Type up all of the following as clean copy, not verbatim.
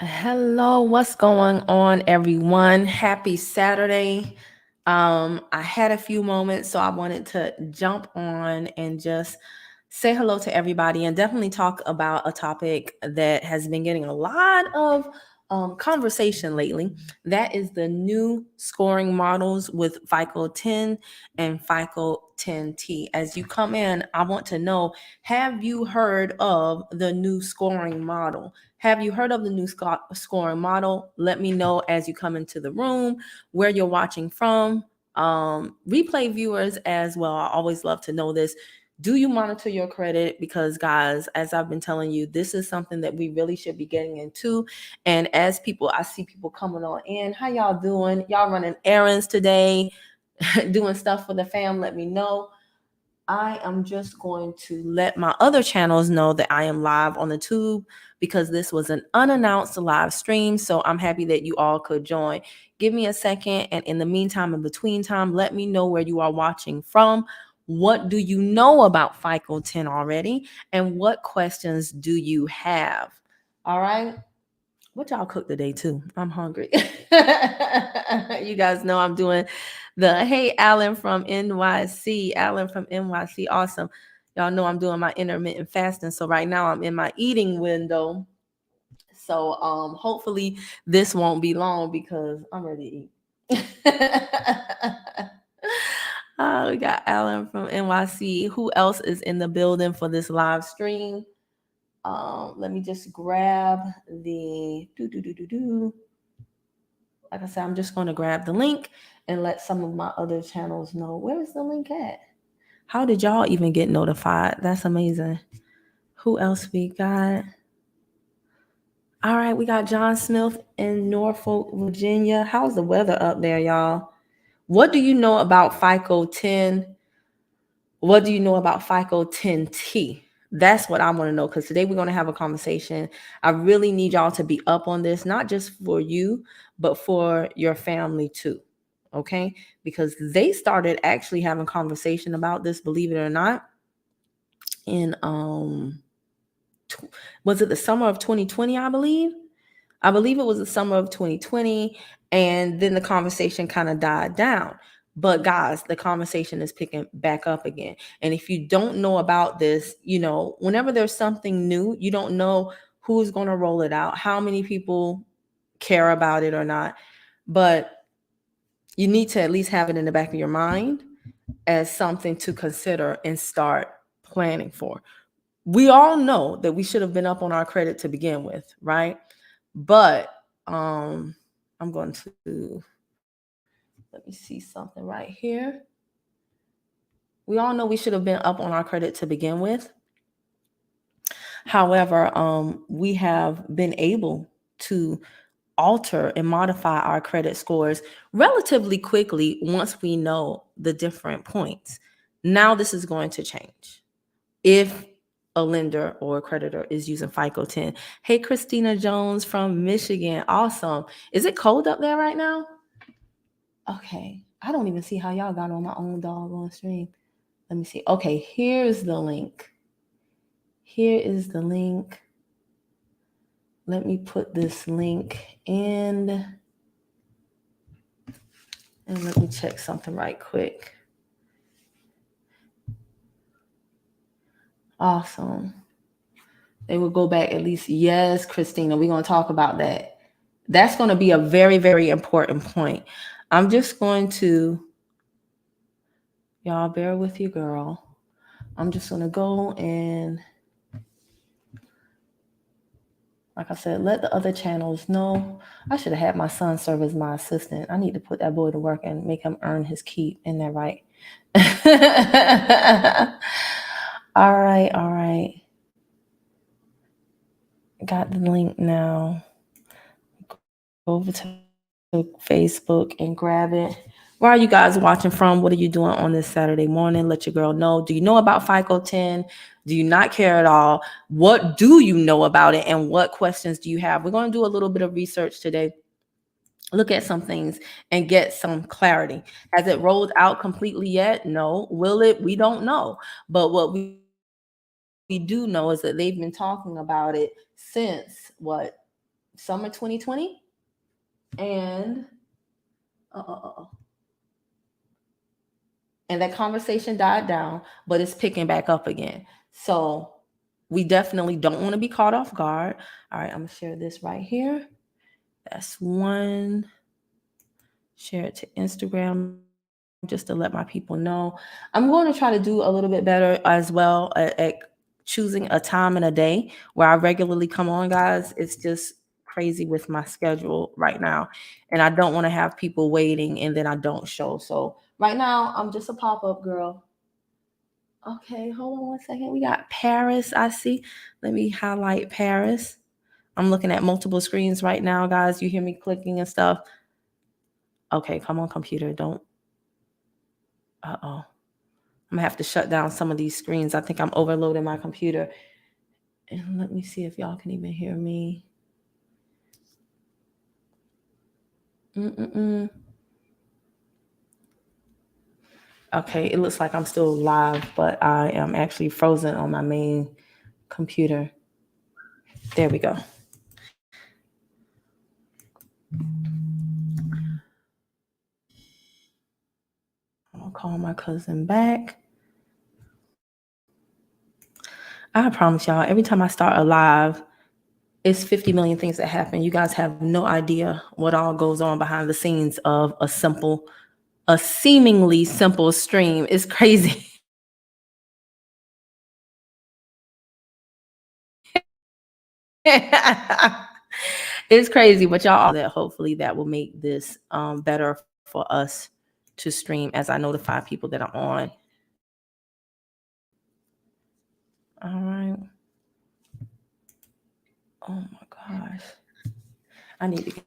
Hello, what's going on, everyone? Happy Saturday. I had a few moments, so I wanted to jump on and just say hello to everybody and definitely talk about a topic that has been getting a lot of conversation lately. That is the new scoring models with FICO 10 and FICO 10T. As you come in, I want to know, have you heard of the new scoring model? Have you heard of the new scoring model? Let me know as you come into the room where you're watching from. Replay viewers as well. I always love to know this. Do you monitor your credit? Because, guys, as I've been telling you, this is something that we really should be getting into. And as people, I see people coming on in. How y'all doing? Y'all running errands today, doing stuff for the fam? Let me know. I am just going to let my other channels know that I am live on the tube because this was an unannounced live stream. So I'm happy that you all could join. Give me a second. And in the meantime, in between time, let me know where you are watching from. What do you know about FICO 10 already? And what questions do you have? All right. What y'all cook today too? I'm hungry. You guys know I'm doing the hey Alan from NYC. Alan from NYC. Awesome. Y'all know I'm doing my intermittent fasting. So right now I'm in my eating window. So hopefully this won't be long because I'm ready to eat. We got Alan from NYC. Who else is in the building for this live stream? Let me just grab the like I said, I'm just going to grab the link and let some of my other channels know. Where is the link at? How did y'all even get notified? That's amazing. Who else we got? All right, we got John Smith in Norfolk, Virginia. How's the weather up there, y'all? What do you know about FICO 10? What do you know about FICO 10T? That's what I want to know, because today we're going to have a conversation. I really need y'all to be up on this, not just for you, but for your family too. Okay? Because they started actually having conversation about this, believe it or not, in was it the summer of 2020, I believe? I believe it was the summer of 2020, and then the conversation kind of died down. But guys, the conversation is picking back up again. And if you don't know about this, whenever there's something new, you don't know who's going to roll it out, how many people care about it or not. But you need to at least have it in the back of your mind as something to consider and start planning for. We all know that we should have been up on our credit to begin with, right? But I'm going to let me see something right here. We all know we should have been up on our credit to begin with. However, we have been able to alter and modify our credit scores relatively quickly once we know the different points. Now this is going to change if a lender or a creditor is using FICO 10. Hey, Christina Jones from Michigan. Awesome. Is it cold up there right now? Okay. I don't even see how y'all got on my own doggone stream. Let me see. Okay, here's the link. Here is the link. Let me put this link in. And let me check something right quick. Awesome. They will go back at least. Yes, Christina, we're going to talk about that. That's going to be a very, very important point. I'm just going to, y'all bear with you, girl. I'm just going to go and, like I said, let the other channels know. I should have had my son serve as my assistant. I need to put that boy to work and make him earn his keep. Isn't that right? All right. Got the link now. Go over to Facebook and grab it. Where are you guys watching from? What are you doing on this Saturday morning? Let your girl know. Do you know about FICO 10? Do you not care at all? What do you know about it? And what questions do you have? We're going to do a little bit of research today. Look at some things and get some clarity. Has it rolled out completely yet? No. Will it? We don't know. But what we do know is that they've been talking about it since summer 2020, and and that conversation died down, but it's picking back up again. So we definitely don't want to be caught off guard. All right, I'm gonna share this right here. That's one. Share it to Instagram just to let my people know. I'm going to try to do a little bit better as well at choosing a time and a day where I regularly come on, guys. It's just crazy with my schedule right now, and I don't want to have people waiting and then I don't show. So right now I'm just a pop-up girl. Okay, hold on one second. We got Paris, I see. Let me highlight Paris. I'm looking at multiple screens right now, guys. You hear me clicking and stuff. Okay, come on, computer. Don't. I'm gonna have to shut down some of these screens. I think I'm overloading my computer. And let me see if y'all can even hear me. Okay, it looks like I'm still live, but I am actually frozen on my main computer. There we go. I'll call my cousin back. I promise y'all, every time I start a live, it's 50 million things that happen. You guys have no idea what all goes on behind the scenes of a seemingly simple stream. It's crazy. It's crazy, but y'all, that hopefully that will make this better for us to stream as I notify people that are on. All right. Oh my gosh. I need to get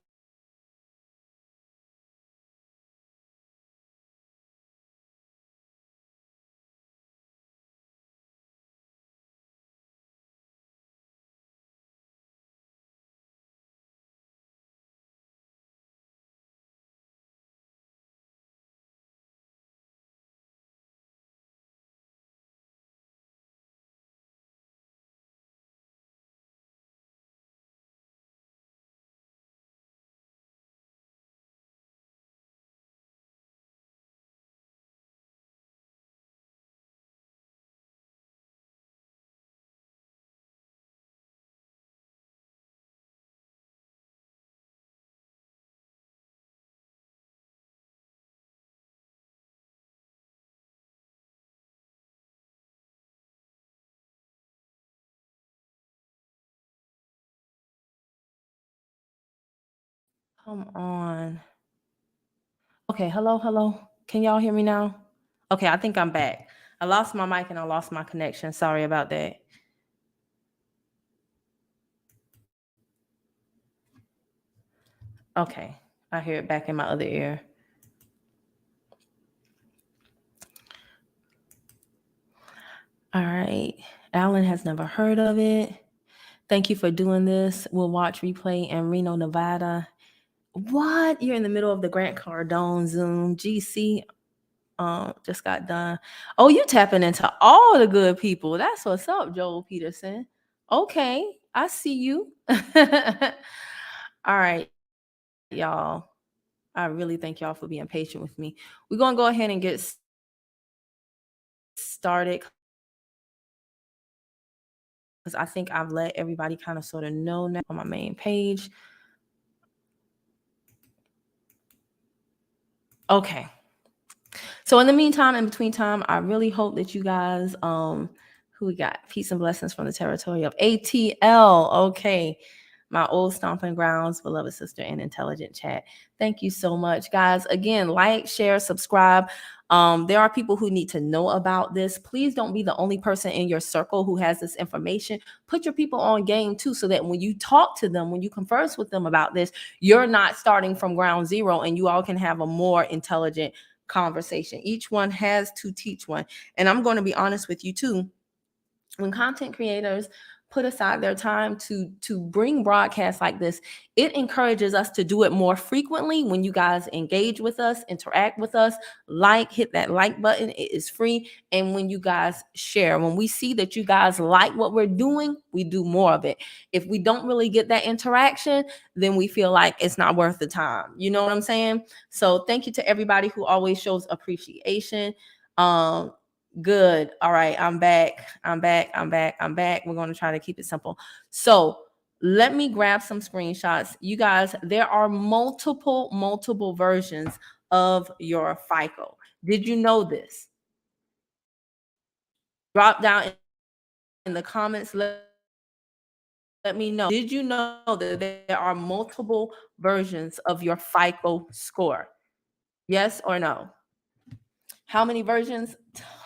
come on. Okay, hello. Can y'all hear me now? Okay, I think I'm back. I lost my mic and I lost my connection. Sorry about that. Okay, I hear it back in my other ear. All right. Alan has never heard of it. Thank you for doing this. We'll watch replay in Reno, Nevada. What? You're in the middle of the Grant Cardone Zoom. GC just got done. Oh, you tapping into all the good people. That's what's up, Joel Peterson. Okay, I see you. All right, y'all. I really thank y'all for being patient with me. We're gonna go ahead and get started because I think I've let everybody kind of sort of know now on my main page. Okay. So in the meantime, in between time, I really hope that you guys, who we got? Peace and blessings from the territory of ATL. Okay. My old stomping grounds, beloved sister and intelligent chat. Thank you so much, guys. Again, like, share, subscribe. There are people who need to know about this. Please don't be the only person in your circle who has this information. Put your people on game too, so that when you talk to them, when you converse with them about this, you're not starting from ground zero and you all can have a more intelligent conversation. Each one has to teach one. And I'm going to be honest with you too. When content creators put aside their time to bring broadcasts like this. It encourages us to do it more frequently. When you guys engage with us, interact with us, hit that like button. It is free. And when you guys share, when we see that you guys like what we're doing, we do more of it. If we don't really get that interaction, then we feel like it's not worth the time. You know what I'm saying? So thank you to everybody who always shows appreciation. Good. All right. I'm back. We're going to try to keep it simple. So let me grab some screenshots. You guys, there are multiple versions of your FICO. Did you know this? Drop down in the comments. Let me know. Did you know that there are multiple versions of your FICO score? Yes or no? How many versions?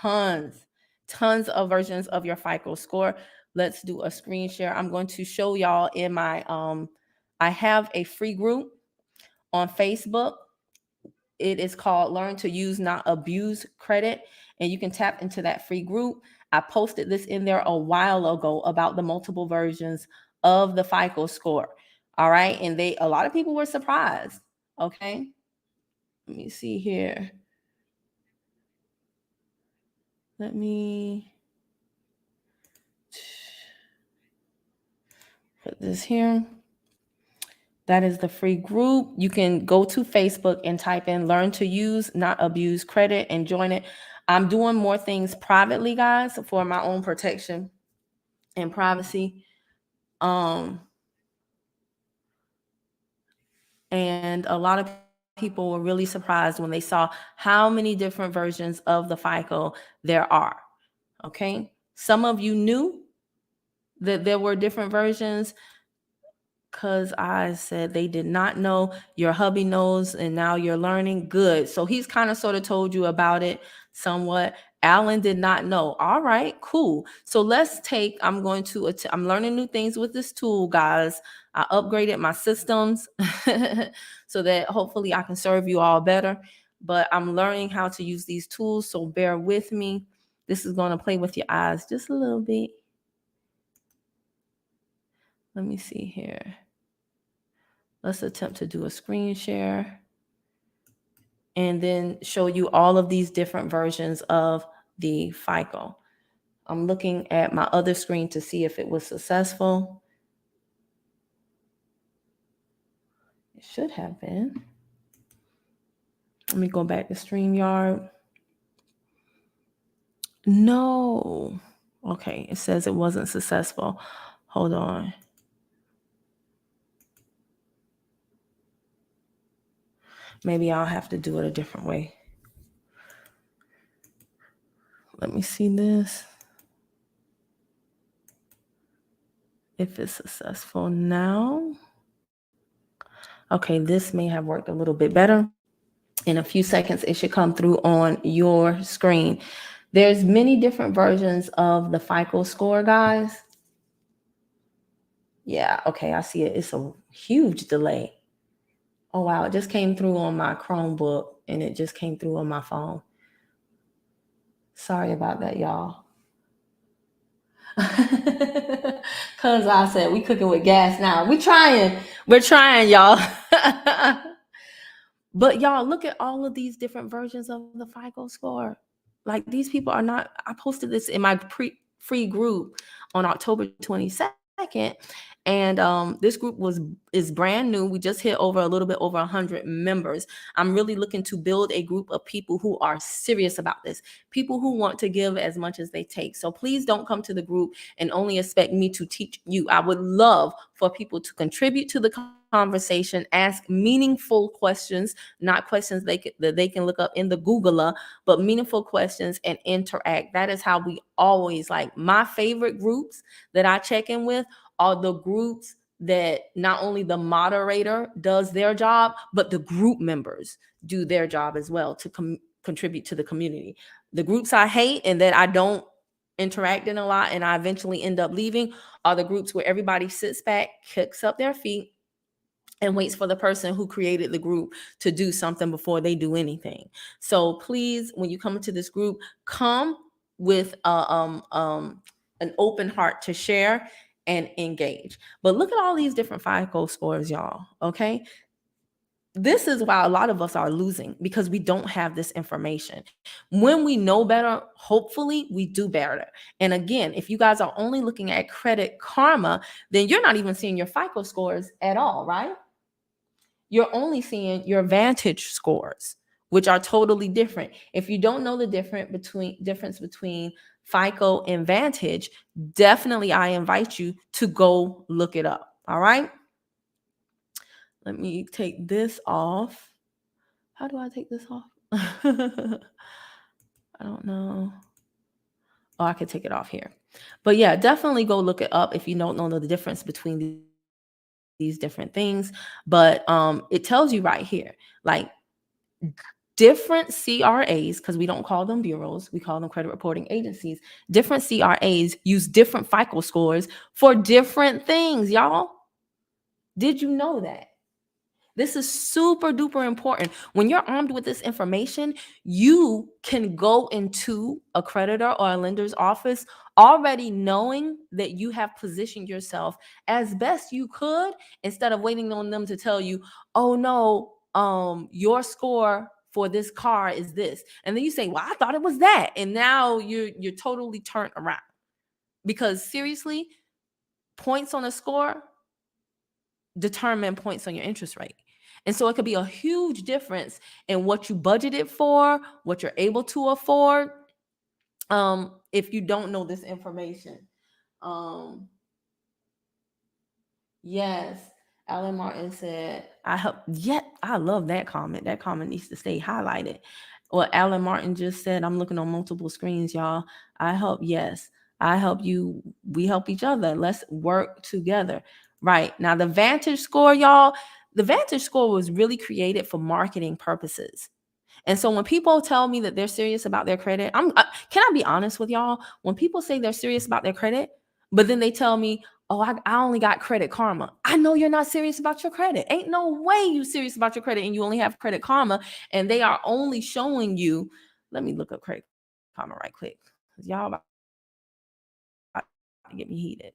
Tons of versions of your FICO score. Let's do a screen share. I'm going to show y'all in my I have a free group on Facebook. It is called Learn to Use Not Abuse Credit, and you can tap into that free group. I posted this in there a while ago about the multiple versions of the FICO score. All right, and a lot of people were surprised. Okay, let me see here. Let me put this here. That is the free group. You can go to Facebook and type in Learn to Use Not Abuse Credit and join it. I'm doing more things privately, guys, for my own protection and privacy. And a lot of people were really surprised when they saw how many different versions of the FICO there are. Okay. Some of you knew that there were different versions, because I said they did not know. Your hubby knows, and now you're learning. Good. So he's kind of sort of told you about it somewhat. Alan did not know. All right, cool. So I'm learning new things with this tool, guys. I upgraded my systems so that hopefully I can serve you all better. But I'm learning how to use these tools, so bear with me. This is going to play with your eyes just a little bit. Let me see here. Let's attempt to do a screen share and then show you all of these different versions of the FICO. I'm looking at my other screen to see if it was successful. It should have been. Let me go back to StreamYard. No. Okay, it says it wasn't successful. Hold on. Maybe I'll have to do it a different way. Let me see this. If it's successful now. Okay, this may have worked a little bit better. In a few seconds, it should come through on your screen. There's many different versions of the FICO score, guys. Yeah, okay, I see it. It's a huge delay. Oh, wow, it just came through on my Chromebook, and it just came through on my phone. Sorry about that, y'all. Because I said we cooking with gas now. We're trying, y'all. But y'all, look at all of these different versions of the FICO score. Like, these people are not. I posted this in my free group on October 22nd. And this group is brand new. We just hit a little bit over 100 members. I'm really looking to build a group of people who are serious about this, people who want to give as much as they take. So please don't come to the group and only expect me to teach you. I would love for people to contribute to the conversation, ask meaningful questions, not questions that they can look up in the Googler, but meaningful questions, and interact. That is how we always my favorite groups that I check in with are the groups that not only the moderator does their job, but the group members do their job as well to contribute to the community. The groups I hate and that I don't interact in a lot and I eventually end up leaving are the groups where everybody sits back, kicks up their feet, and waits for the person who created the group to do something before they do anything. So please, when you come into this group, come with an open heart to share and engage. But look at all these different FICO scores, y'all. Okay. This is why a lot of us are losing, because we don't have this information. When we know better, hopefully we do better. And again, if you guys are only looking at Credit Karma, then you're not even seeing your FICO scores at all, right? You're only seeing your Vantage scores, which are totally different. If you don't know the difference between FICO and Vantage, definitely I invite you to go look it up. All right. Let me take this off. How do I take this off? I don't know. Oh, I could take it off here. But yeah, definitely go look it up if you don't know the difference between these different things. But it tells you right here, like different CRAs, because we don't call them bureaus, we call them credit reporting agencies. Different CRAs use different FICO scores for different things, y'all. Did you know that? This is super duper important. When you're armed with this information, you can go into a creditor or a lender's office already knowing that you have positioned yourself as best you could, instead of waiting on them to tell you, oh no, your score for this car is this. And then you say, well, I thought it was that. And now you're totally turned around. Because seriously, points on a score determine points on your interest rate. And so it could be a huge difference in what you budgeted for, what you're able to afford, if you don't know this information. Yes, Alan Martin said, I hope, I love that comment. That comment needs to stay highlighted. Well, Alan Martin just said, I'm looking on multiple screens, y'all. I help you. We help each other. Let's work together. Right. Now, the Vantage score, y'all, the Vantage score was really created for marketing purposes. And so when people tell me that they're serious about their credit, can I be honest with y'all? When people say they're serious about their credit, but then they tell me, oh, I only got Credit Karma, I know you're not serious about your credit. Ain't no way you serious about your credit and you only have Credit Karma, and they are only showing you. Let me look up Credit Karma right quick, because y'all about to get me heated.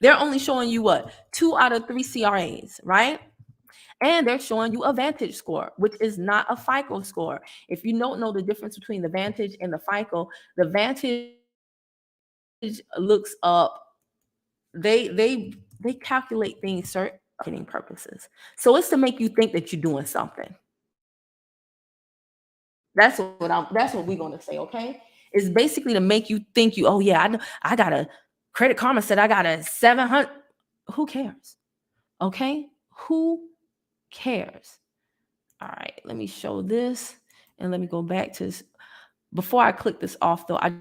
They're only showing you what? 2 out of 3 CRAs, right? And they're showing you a Vantage score, which is not a FICO score. If you don't know the difference between the Vantage and the FICO, the Vantage looks up, they calculate things certain marketing purposes. So it's to make you think that you're doing something. That's what we're gonna say, okay? It's basically to make you think oh yeah, I got a Credit Karma said I got a 700. Who cares? Okay? Who cares? All right, let me show this, and let me go back to this. Before I click this off though, I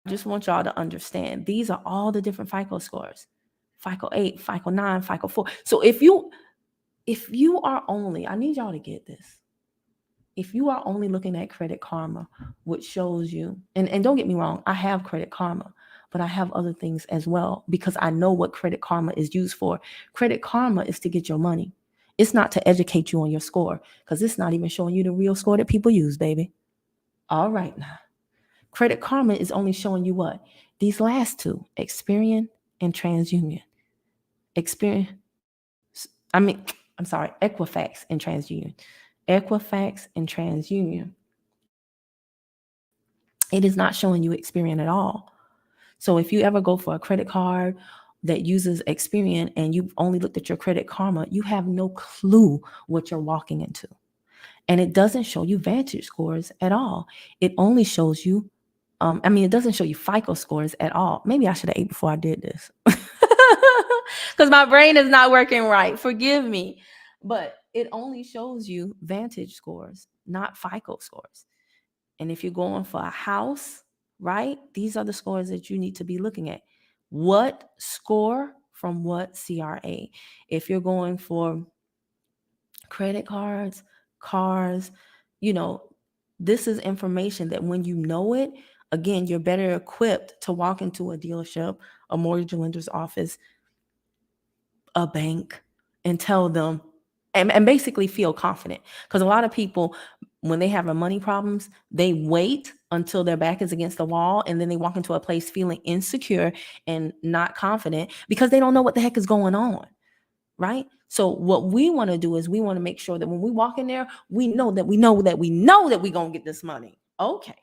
just want y'all to understand, these are all the different FICO scores. FICO 8, FICO 9, FICO 4. So if you are only, I need y'all to get this. If you are only looking at Credit Karma, which shows you, and don't get me wrong, I have Credit Karma, but I have other things as well, because I know what Credit Karma is used for. Credit Karma is to get your money. It's not to educate you on your score, because it's not even showing you the real score that people use, baby. All right now. Credit Karma is only showing you what? These last two, Experian and TransUnion. Equifax and TransUnion. Equifax and TransUnion. It is not showing you Experian at all. So if you ever go for a credit card that uses Experian and you've only looked at your Credit Karma, you have no clue what you're walking into. And it doesn't show you Vantage scores at all. It only shows you, it doesn't show you FICO scores at all. Maybe I should have ate before I did this, because my brain is not working right. Forgive me. But it only shows you Vantage scores, not FICO scores. And if you're going for a house, right, these are the scores that you need to be looking at. What score from what CRA? If you're going for credit cards, cars, this is information that when you know it, again, you're better equipped to walk into a dealership, a mortgage lender's office, a bank, and tell them, and basically feel confident. Because a lot of people, when they have money problems, they wait until their back is against the wall, and then they walk into a place feeling insecure and not confident because they don't know what the heck is going on, right? So what we want to do is we want to make sure that when we walk in there, we know that we're going to get this money. Okay.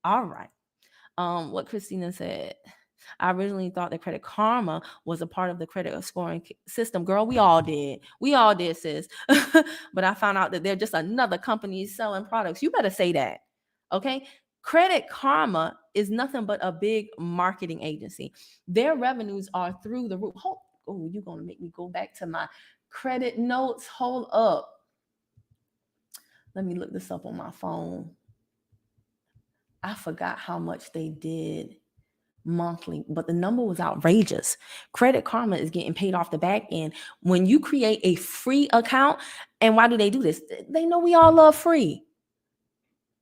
All right. What Christina said. I originally thought that Credit Karma was a part of the credit scoring system. Girl, we all did. We all did, sis. But I found out that they're just another company selling products. You better say that. Okay. Credit Karma is nothing but a big marketing agency. Their revenues are through the roof. Oh, you're going to make me go back to my credit notes. Hold up. Let me look this up on my phone. I forgot how much they did monthly, but the number was outrageous. Credit Karma is getting paid off the back end when you create a free account. And why do they do this? They know we all love free.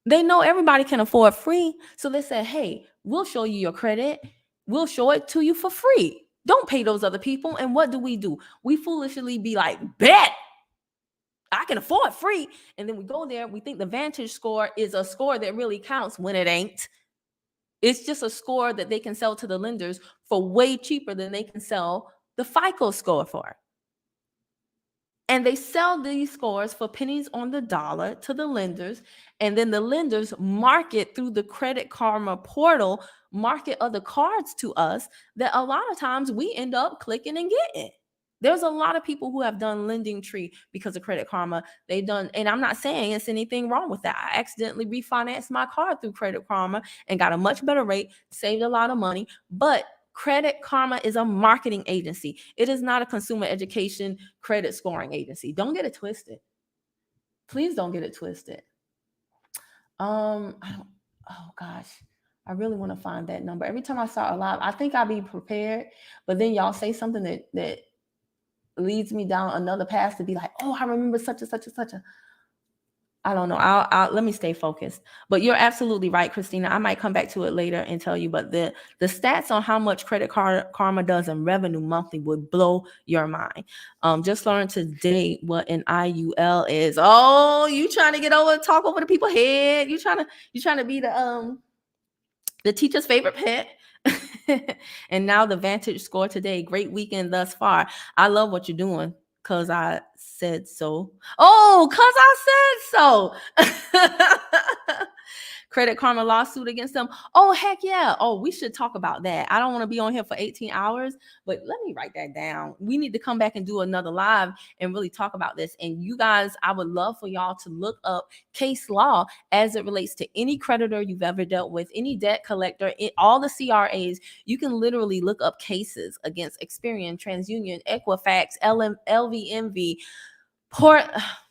They know everybody can afford free. So they said, hey, we'll show you your credit. We'll show it to you for free. Don't pay those other people. And what do? We foolishly be like, bet I can afford free. And then we go there. We think the VantageScore is a score that really counts when it ain't. It's just a score that they can sell to the lenders for way cheaper than they can sell the FICO score for. And they sell these scores for pennies on the dollar to the lenders. And then the lenders market through the Credit Karma portal, market other cards to us that a lot of times we end up clicking and getting. There's a lot of people who have done Lending Tree because of Credit Karma. They've done, and I'm not saying it's anything wrong with that. I accidentally refinanced my card through Credit Karma and got a much better rate, saved a lot of money. But Credit Karma is a marketing agency. It is not a consumer education credit scoring agency. Don't get it twisted. Please don't get it twisted. Oh gosh. I really want to find that number. Every time I start a live, I think I'll be prepared, but then y'all say something that leads me down another path to be like, oh, I remember such and such and such a. I don't know. I'll let me stay focused. But you're absolutely right, Christina. I might come back to it later and tell you. But the stats on how much Credit Karma does in revenue monthly would blow your mind. Just learned today what an IUL is. Oh, you trying to get over and talk over the people's head? You trying to be the teacher's favorite pet? And now the VantageScore today. Great weekend thus far. I love what you're doing. Cause I said so. Oh, cause I said so. Credit Karma lawsuit against them. Oh, heck yeah. Oh, we should talk about that. I don't want to be on here for 18 hours, but let me write that down. We need to come back and do another live and really talk about this. And you guys, I would love for y'all to look up case law as it relates to any creditor you've ever dealt with, any debt collector, all the CRAs. You can literally look up cases against Experian, TransUnion, Equifax, LVMV,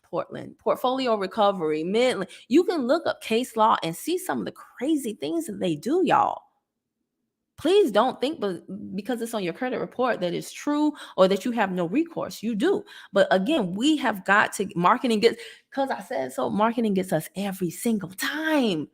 Portland, Portfolio Recovery, Midland. You can look up case law and see some of the crazy things that they do, y'all. Please don't think because it's on your credit report that it's true or that you have no recourse. You do. But again, we have got to marketing because I said so. Marketing gets us every single time.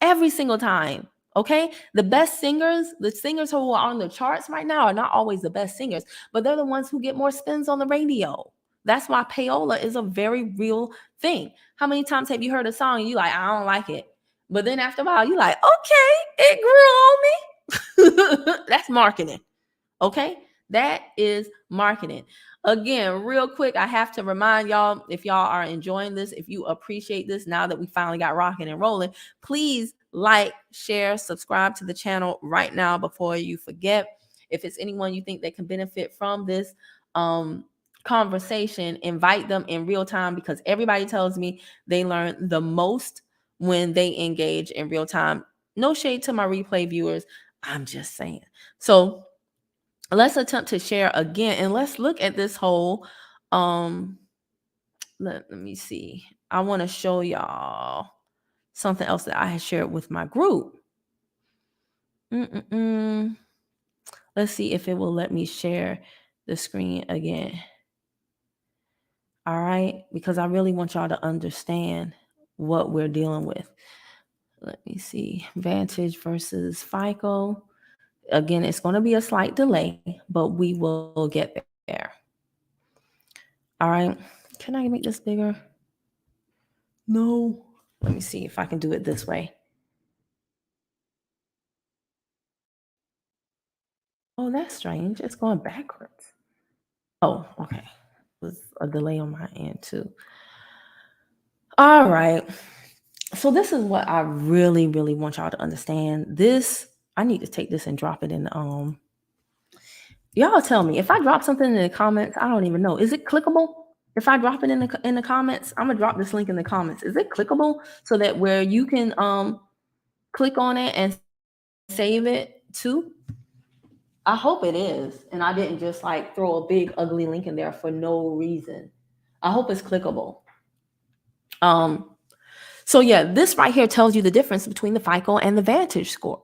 Every single time. Okay. The best singers, the singers who are on the charts right now are not always the best singers, but they're the ones who get more spins on the radio. That's why payola is a very real thing. How many times have you heard a song and you like, I don't like it. But then after a while, you like, okay, it grew on me. That's marketing. Okay. That is marketing. Again, real quick, I have to remind y'all, if y'all are enjoying this, if you appreciate this, now that we finally got rocking and rolling, please like, share, subscribe to the channel right now before you forget. If it's anyone you think that can benefit from this conversation, invite them in real time, because everybody tells me they learn the most when they engage in real time. No shade to my replay viewers. I'm just saying. So let's attempt to share again, and let's look at this whole let me see. I want to show y'all something else that I had shared with my group. Let's see if it will let me share the screen again. All right, because I really want y'all to understand what we're dealing with. Let me see. Vantage versus FICO. Again, it's going to be a slight delay, but we will get there. All right. Can I make this bigger? No. Let me see if I can do it this way. Oh, that's strange. It's going backwards. Oh, okay. Was a delay on my end too. All right. So this is what I really, really want y'all to understand. This, I need to take this and drop it in y'all tell me if I drop something in the comments, I don't even know. Is it clickable? If I drop it in the comments, I'm gonna drop this link in the comments. Is it clickable so that where you can click on it and save it too? I hope it is. And I didn't just like throw a big ugly link in there for no reason. I hope it's clickable. So yeah, this right here tells you the difference between the FICO and the VantageScore,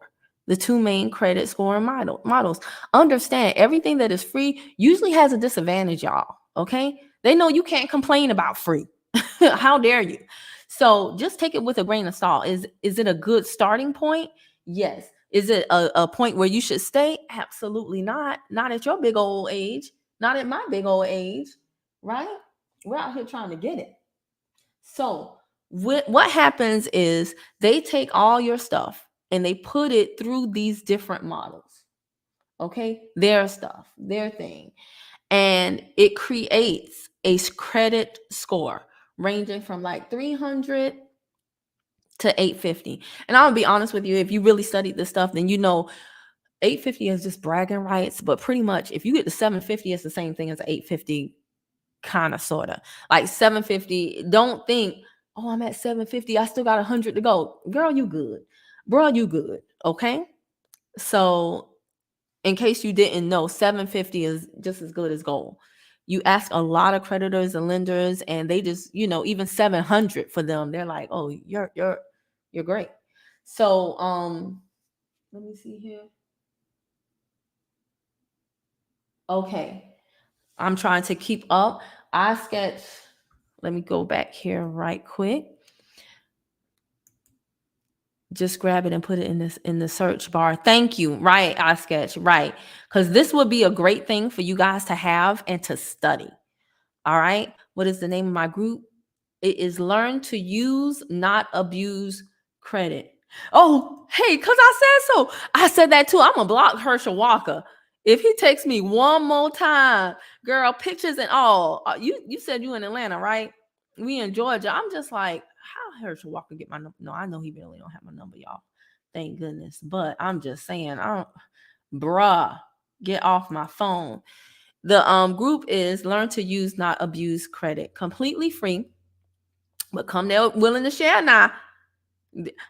the two main credit scoring models. Understand, everything that is free usually has a disadvantage, y'all. Okay, they know you can't complain about free. How dare you? So just take it with a grain of salt. Is it a good starting point? Yes. Is it a point where you should stay? Absolutely not. Not at your big old age. Not at my big old age. Right? We're out here trying to get it. So what happens is they take all your stuff and they put it through these different models. Okay, their stuff, their thing, and it creates a credit score ranging from like 300 to 850. And I'll be honest with you, if you really studied this stuff, then you know 850 is just bragging rights. But pretty much, if you get to 750, it's the same thing as 850, kind of, sort of. Like 750, don't think, oh, I'm at 750, I still got 100 to go. Girl, you good. Bro, you good. Okay. So in case you didn't know, 750 is just as good as gold. You ask a lot of creditors and lenders, and they just, even 700 for them, they're like, oh, you're great. So let me see here. Okay, I'm trying to keep up. I sketch. Let me go back here right quick. Just grab it and put it in the search bar. Thank you. Right, I sketch. Right, because this would be a great thing for you guys to have and to study. All right. What is the name of my group? It is Learn to Use, Not Abuse Credit. Oh, hey, because I said so. I said that too. I'm going to block Herschel Walker. If he takes me one more time, girl, pictures and all. You said you in Atlanta, right? We in Georgia. I'm just like, how Herschel Walker get my number? No, I know he really don't have my number, y'all. Thank goodness. But I'm just saying, bruh, get off my phone. The group is Learn to Use, Not Abuse Credit. Completely free, but come there willing to share. Now,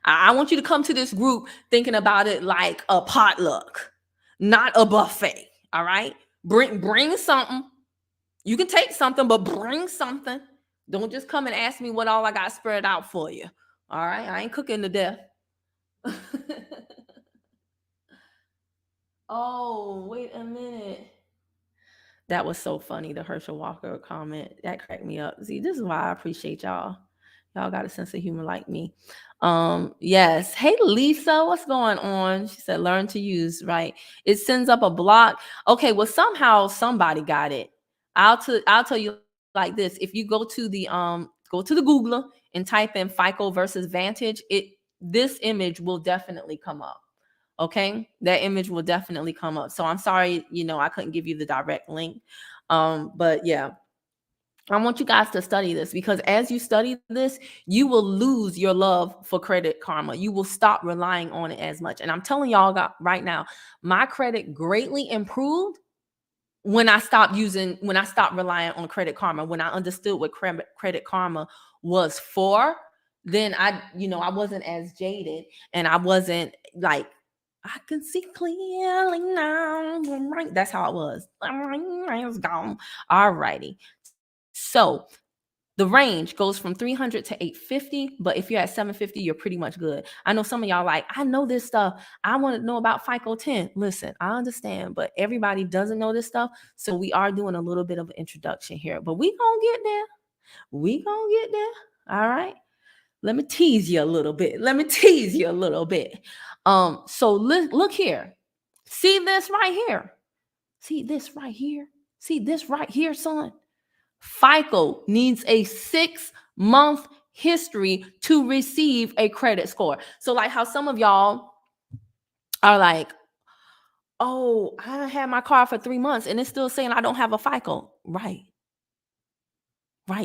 I want you to come to this group thinking about it like a potluck, not a buffet. All right? Bring something. You can take something, but bring something. Don't just come and ask me what all I got spread out for you. All right? I ain't cooking to death. Oh, wait a minute. That was so funny, the Herschel Walker comment. That cracked me up. See, this is why I appreciate y'all. Y'all got a sense of humor like me. Yes. Hey, Lisa, what's going on? She said, learn to use, right? It sends up a block. Okay, well, somehow somebody got it. I'll tell you like this. If you go to the Googler and type in FICO versus Vantage, this image will definitely come up. Okay, that image will definitely come up. So I'm sorry, I couldn't give you the direct link. But yeah, I want you guys to study this, because as you study this, you will lose your love for Credit Karma. You will stop relying on it as much. And I'm telling y'all right now, my credit greatly improved when I stopped relying on Credit Karma, when I understood what Credit Karma was for. Then I wasn't as jaded, and I wasn't like, I can see clearly now. That's how it was. It's gone. All righty. So the range goes from 300 to 850, but if you're at 750, you're pretty much good. I know some of y'all like, I know this stuff. I want to know about FICO 10. Listen, I understand, but everybody doesn't know this stuff. So we are doing a little bit of an introduction here, but we gonna get there. We gonna get there. All right. Let me tease you a little bit. So look here. See this right here. See this right here. See this right here, son. FICO needs a 6-month history to receive a credit score. So like how some of y'all are like, oh, I had my car for 3 months and it's still saying I don't have a FICO. Right,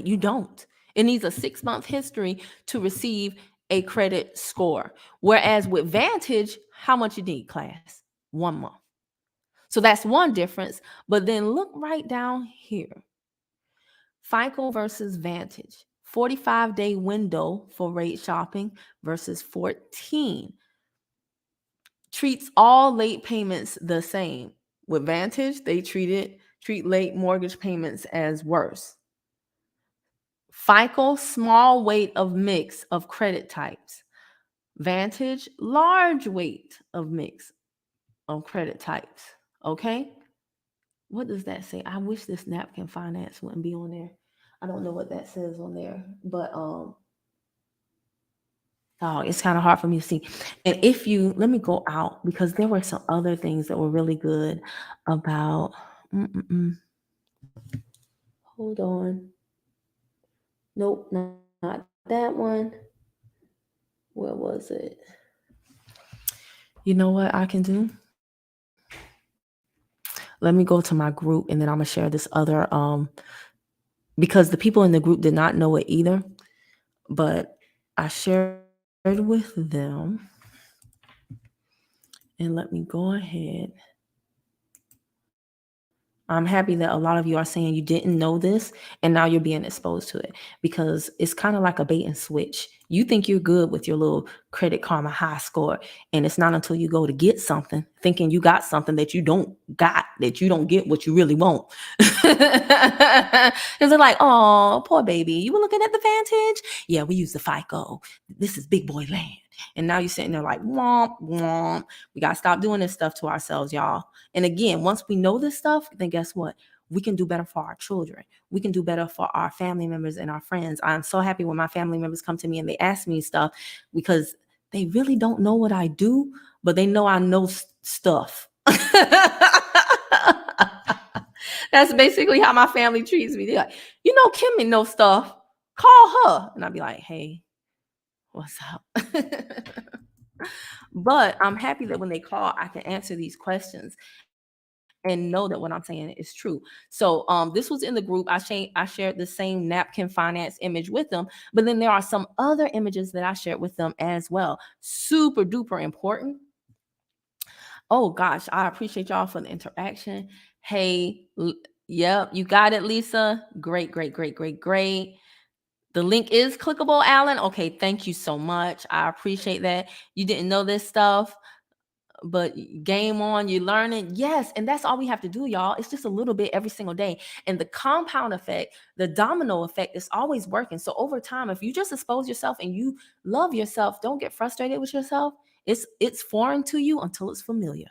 you don't. It needs a 6-month history to receive a credit score. Whereas with Vantage, how much you need, class? 1 month. So that's one difference. But then look right down here. FICO versus Vantage. 45-day window for rate shopping versus 14. Treats all late payments the same. With Vantage, they treat late mortgage payments as worse. FICO, small weight of mix of credit types. Vantage, large weight of mix of credit types. Okay? What does that say? I wish this napkin finance wouldn't be on there. I don't know what that says on there, but it's kind of hard for me to see. And if you let me go out, because there were some other things that were really good about hold on. Nope, not that one. Where was it? You know what I can do? Let me go to my group and then I'm gonna share this other because the people in the group did not know it either, but I shared with them. And let me go ahead. I'm happy that a lot of you are saying you didn't know this and now you're being exposed to it, because it's kind of like a bait and switch. You think you're good with your little Credit Karma high score, and it's not until you go to get something thinking you got something that you don't get what you really want. Because they're like, oh, poor baby, you were looking at the Vantage? Yeah, we use the FICO. This is big boy land. And now you're sitting there like, womp, womp. We got to stop doing this stuff to ourselves, y'all. And again, once we know this stuff, then guess what? We can do better for our children. We can do better for our family members and our friends. I'm so happy when my family members come to me and they ask me stuff, because they really don't know what I do, but they know I know stuff. That's basically how my family treats me. They're like, Kimmy knows stuff. Call her. And I'll be like, hey, what's up? But I'm happy that when they call, I can answer these questions and know that what I'm saying is true. So this was in the group. I shared the same napkin finance image with them, but then there are some other images that I shared with them as well. Super duper important. Oh gosh, I appreciate y'all for the interaction. Hey, yep, you got it, Lisa. Great. The link is clickable, Alan. Okay, thank you so much. I appreciate that. You didn't know this stuff, but game on, you learning. Yes, and that's all we have to do, y'all. It's just a little bit every single day. And the compound effect, the domino effect is always working. So over time, if you just expose yourself and you love yourself, don't get frustrated with yourself. It's foreign to you until it's familiar.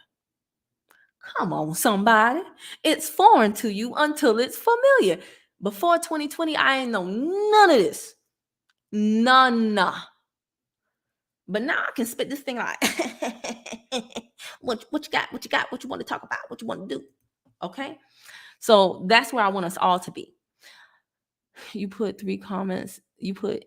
Come on, somebody. It's foreign to you until it's familiar. Before 2020, I ain't know none of this. None. But now I can spit this thing like, what you got? What you got? What you want to talk about? What you want to do? Okay. So that's where I want us all to be. You put 3 comments. You put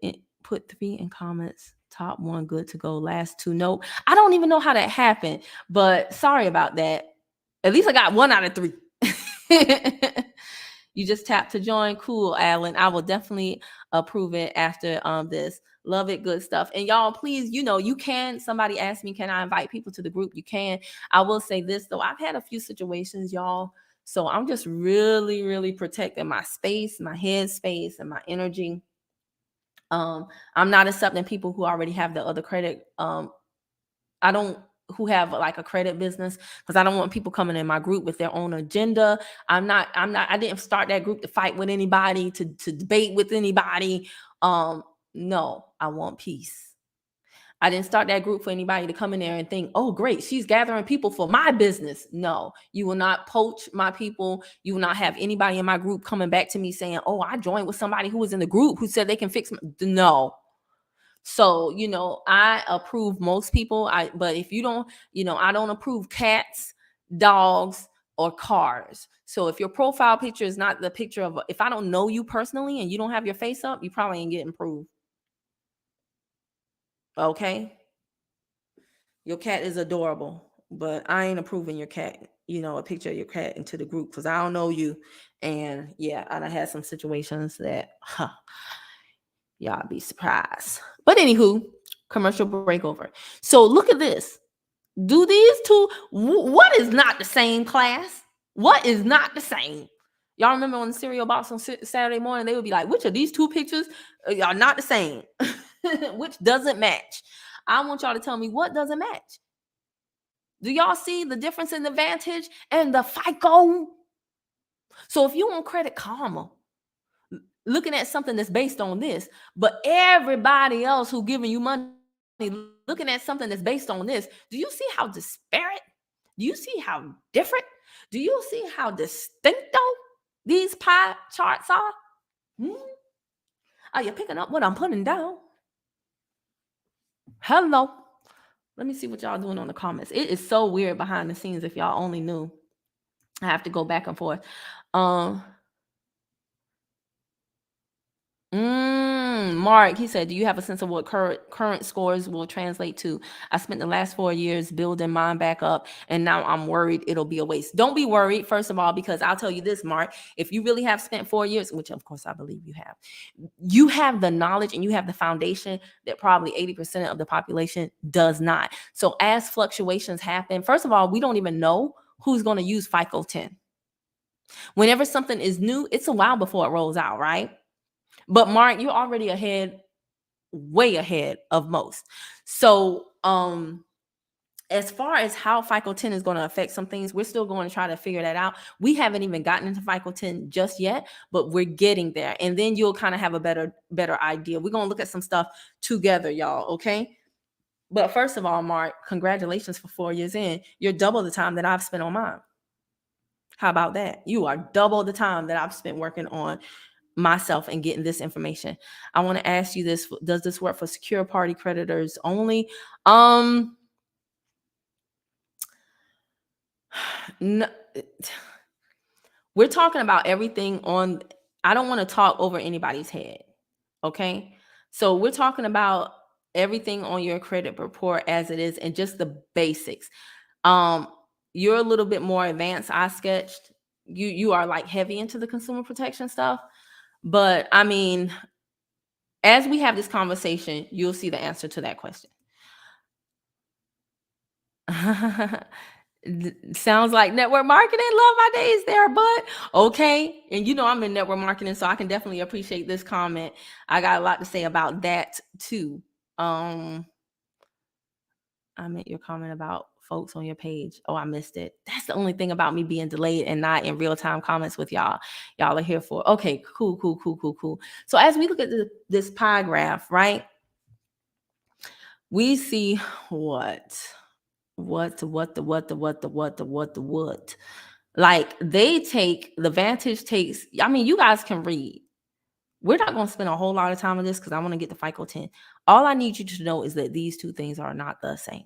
3 in comments. Top 1 good to go. Last 2 no. I don't even know how that happened, but sorry about that. At least I got 1 out of 3. You just tap to join. Cool, Alan. I will definitely approve it after this. Love it. Good stuff. And y'all, please, you can. Somebody asked me, can I invite people to the group? You can. I will say this, though. I've had a few situations, y'all. So I'm just really, really protecting my space, my head space, and my energy. I'm not accepting people who already have the other credit. Who have like a credit business, because I don't want people coming in my group with their own agenda. I didn't start that group to fight with anybody, to debate with anybody. No, I want peace. I didn't start that group for anybody to come in there and think, oh, great, she's gathering people for my business. No, you will not poach my people. You will not have anybody in my group coming back to me saying, oh, I joined with somebody who was in the group who said they can fix no. So, I approve most people. But if you don't, I don't approve cats, dogs, or cars. So if your profile picture is not the picture of, if I don't know you personally and you don't have your face up, you probably ain't getting approved. Okay. Your cat is adorable, but I ain't approving your cat, a picture of your cat into the group because I don't know you. And yeah, I done had some situations that y'all be surprised. But anywho, commercial break over. So look at this. Do these two, what is not the same, class? What is not the same? Y'all remember on the cereal box on Saturday morning, they would be like, which of these two pictures are not the same? Which doesn't match? I want y'all to tell me what doesn't match. Do y'all see the difference in the Vantage and the FICO? So if you want Credit Karma, looking at something that's based on this, but everybody else who giving you money looking at something that's based on this, do you see how disparate? Do you see how different? Do you see how distincto these pie charts are? Are you picking up what I'm putting down? Hello. Let me see what y'all doing on the comments. It is so weird behind the scenes. If y'all only knew, I have to go back and forth. Mark, he said, do you have a sense of what current scores will translate to? I spent the last 4 years building mine back up, and now I'm worried it'll be a waste. Don't be worried, first of all, because I'll tell you this, Mark, if you really have spent 4 years, which of course I believe you have the knowledge and you have the foundation that probably 80% of the population does not. So as fluctuations happen, first of all, we don't even know who's going to use FICO 10. Whenever something is new, it's a while before it rolls out, right? But Mark, you're already way ahead of most. So as far as how FICO 10 is going to affect some things, we're still going to try to figure that out. We haven't even gotten into FICO 10 just yet, but we're getting there. And then you'll kind of have a better idea. We're going to look at some stuff together, y'all, okay? But first of all, Mark, congratulations for 4 years in. You're double the time that I've spent on mine. How about that? You are double the time that I've spent working on myself and getting this information. I want to ask you this: does this work for secure party creditors only? No, we're talking about everything on. I don't want to talk over anybody's head. Okay, so we're talking about everything on your credit report as it is, and just the basics. You're a little bit more advanced. I sketched. You are like heavy into the consumer protection stuff. But I mean, as we have this conversation, you'll see the answer to that question. Sounds like network marketing. Love my days there, but okay. And I'm in network marketing, so I can definitely appreciate this comment. I got a lot to say about that too. I meant your comment about folks on your page. Oh, I missed it. That's the only thing about me being delayed and not in real-time comments with y'all. Y'all are here for. Okay, cool. So as we look at this pie graph, right? We see what? Like the Vantage takes, I mean, you guys can read. We're not going to spend a whole lot of time on this because I want to get the FICO 10. All I need you to know is that these two things are not the same.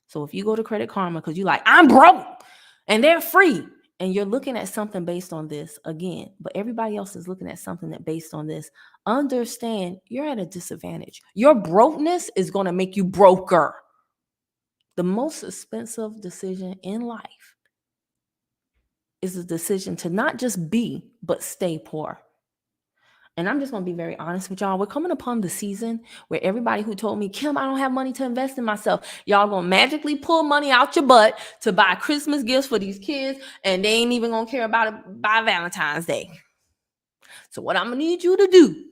So if you go to Credit Karma because you're like, I'm broke and they're free, and you're looking at something based on this again, but everybody else is looking at something that based on this, understand you're at a disadvantage. Your brokenness is going to make you broker. The most expensive decision in life is the decision to not just be, but stay poor. And I'm just going to be very honest with y'all. We're coming upon the season where everybody who told me, Kim, I don't have money to invest in myself, y'all going to magically pull money out your butt to buy Christmas gifts for these kids, and they ain't even going to care about it by Valentine's Day. So what I'm going to need you to do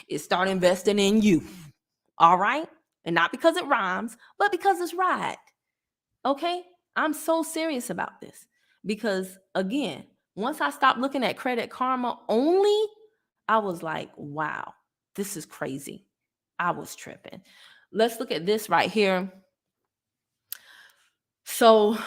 is start investing in you. All right? And not because it rhymes, but because it's right. Okay? I'm so serious about this because, again, once I stopped looking at Credit Karma only, I was like, wow, this is crazy. I was tripping. Let's look at this right here. So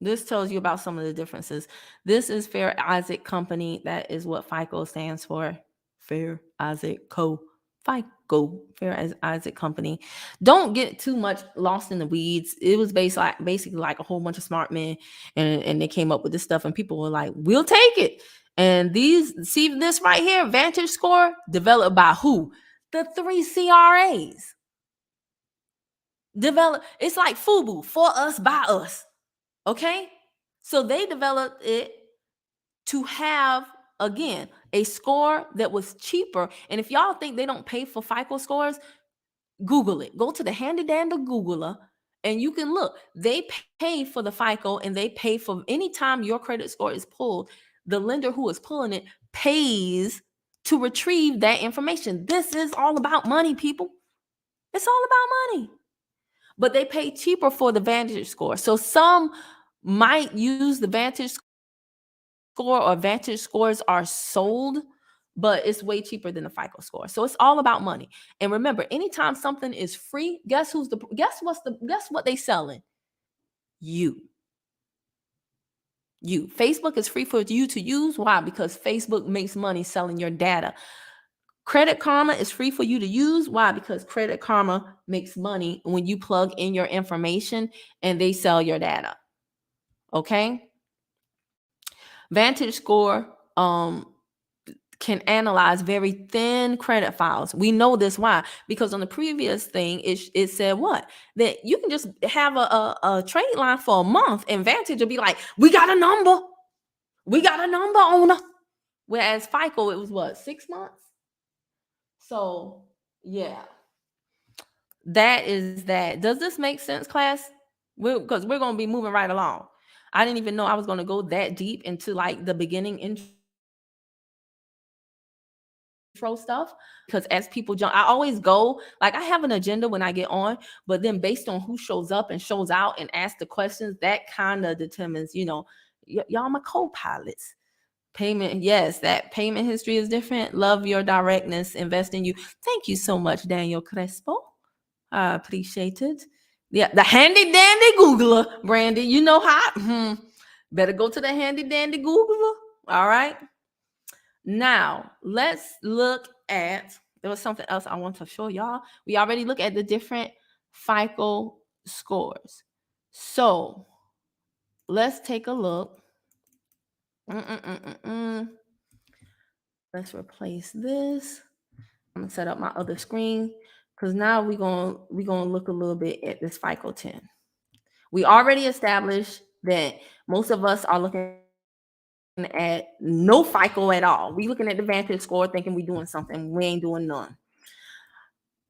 this tells you about some of the differences. This is Fair Isaac Company. That is what FICO stands for. Fair Isaac Co. FICO, Fair Isaac Company. Don't get too much lost in the weeds. It was basically like a whole bunch of smart men, and they came up with this stuff, and people were like, we'll take it. And see this right here, VantageScore, developed by who? The 3 CRAs develop. It's like FUBU, for us, by us. Okay? So they developed it to have, again, a score that was cheaper. And if y'all think they don't pay for FICO scores, Google it. Go to the handy dandy Googler and you can look. They pay for the FICO and they pay for any time your credit score is pulled, the lender who is pulling it pays to retrieve that information. This is all about money, people. It's all about money. But they pay cheaper for the Vantage score. So some might use the Vantage score, or Vantage scores are sold, but it's way cheaper than the FICO score. So it's all about money. And remember, anytime something is free, guess what they selling? You. Facebook is free for you to use. Why? Because Facebook makes money selling your data. Credit Karma is free for you to use. Why? Because Credit Karma makes money when you plug in your information and they sell your data. Okay? VantageScore can analyze very thin credit files. We know this. Why? Because on the previous thing, it said what? That you can just have a trade line for a month and Vantage will be like, we got a number. We got a number on her. Whereas FICO, it was what, 6 months? So, yeah. That is that. Does this make sense, class? Because we're going to be moving right along. I didn't even know I was going to go that deep into like the beginning intro stuff, because as people jump, I always go like, I have an agenda when I get on, but then based on who shows up and shows out and asks the questions, that kind of determines, y'all my co-pilots. Payment, yes, that payment history is different. Love your directness. Invest in you. Thank you so much, Daniel Crespo. I appreciate it. Yeah, the handy dandy Googler, Brandy. You know how? Better go to the handy dandy Googler. All right. Now, let's look at, there was something else I want to show y'all. We already look at the different FICO scores. So, let's take a look. Let's replace this. I'm going to set up my other screen because now we're going to look a little bit at this FICO 10. We already established that most of us are looking at no FICO at all. We looking at the Vantage score thinking we're doing something. We ain't doing none.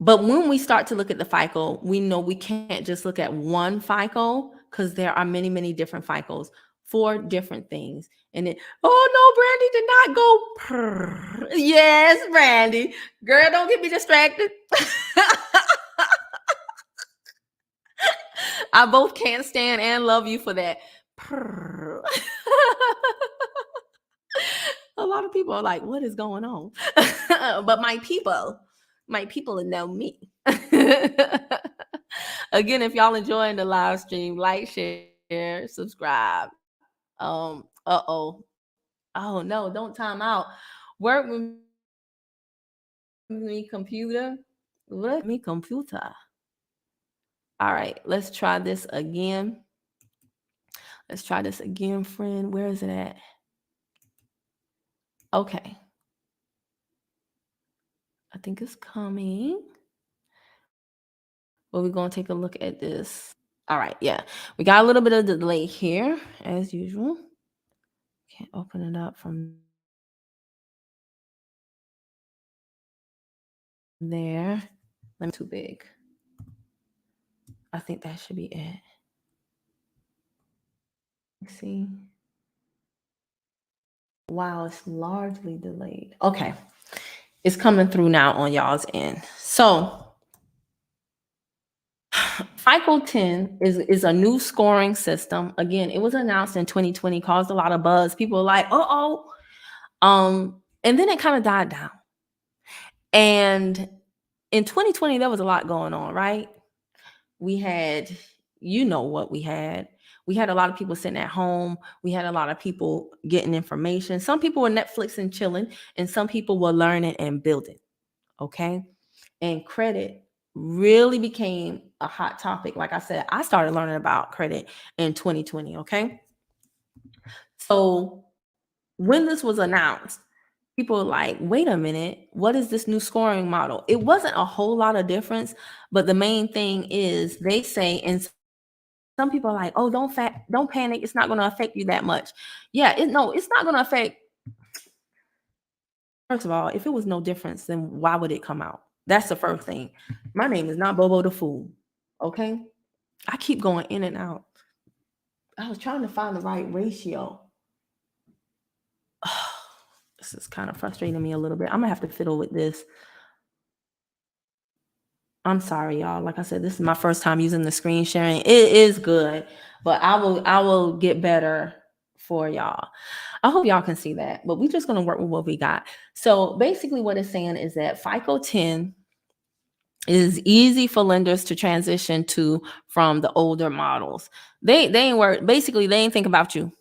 But when we start to look at the FICO, we know we can't just look at one FICO because there are many, many different FICOs for different things. And then, oh no, Brandy did not go. Yes, Brandy. Girl, don't get me distracted. I both can't stand and love you for that. A lot of people are like, what is going on? But my people know me. Again, if y'all enjoying the live stream, like, share, subscribe. Oh no, don't time out. Work with me, computer. Work with me, computer. All right, let's try this again. Let's try this again, friend. Where is it at? Okay. I think it's coming. But we're going to take a look at this. All right, yeah. We got a little bit of delay here, as usual. Can't open it up from there. Let me too big. I think that should be it. Let's see. Wow, it's largely delayed. Okay. It's coming through now on y'all's end. So FICO 10 is a new scoring system. Again, it was announced in 2020, caused a lot of buzz. People were like, and then it kind of died down. And in 2020, there was a lot going on, right? We had, what we had. We had a lot of people sitting at home. We had a lot of people getting information. Some people were Netflix and chilling, and some people were learning and building. Okay. And credit really became a hot topic. Like I said, I started learning about credit in 2020. Okay. So when this was announced, people are like, wait a minute, what is this new scoring model? It wasn't a whole lot of difference, but the main thing is they say, and some people are like, oh, don't panic, it's not going to affect you that much. Yeah, no, it's not going to affect. First of all, if it was no difference, then why would it come out? That's the first thing. My name is not Bobo the Fool. Okay, I keep going in and out. I was trying to find the right ratio. This is kind of frustrating me a little bit. I'm gonna have to fiddle with this. I'm sorry, y'all. Like I said, this is my first time using the screen sharing. It is good, but I will get better for y'all. I hope y'all can see that, but we're just gonna work with what we got. So basically what it's saying is that FICO 10 is easy for lenders to transition to from the older models. They ain't work. Basically, they ain't think about you.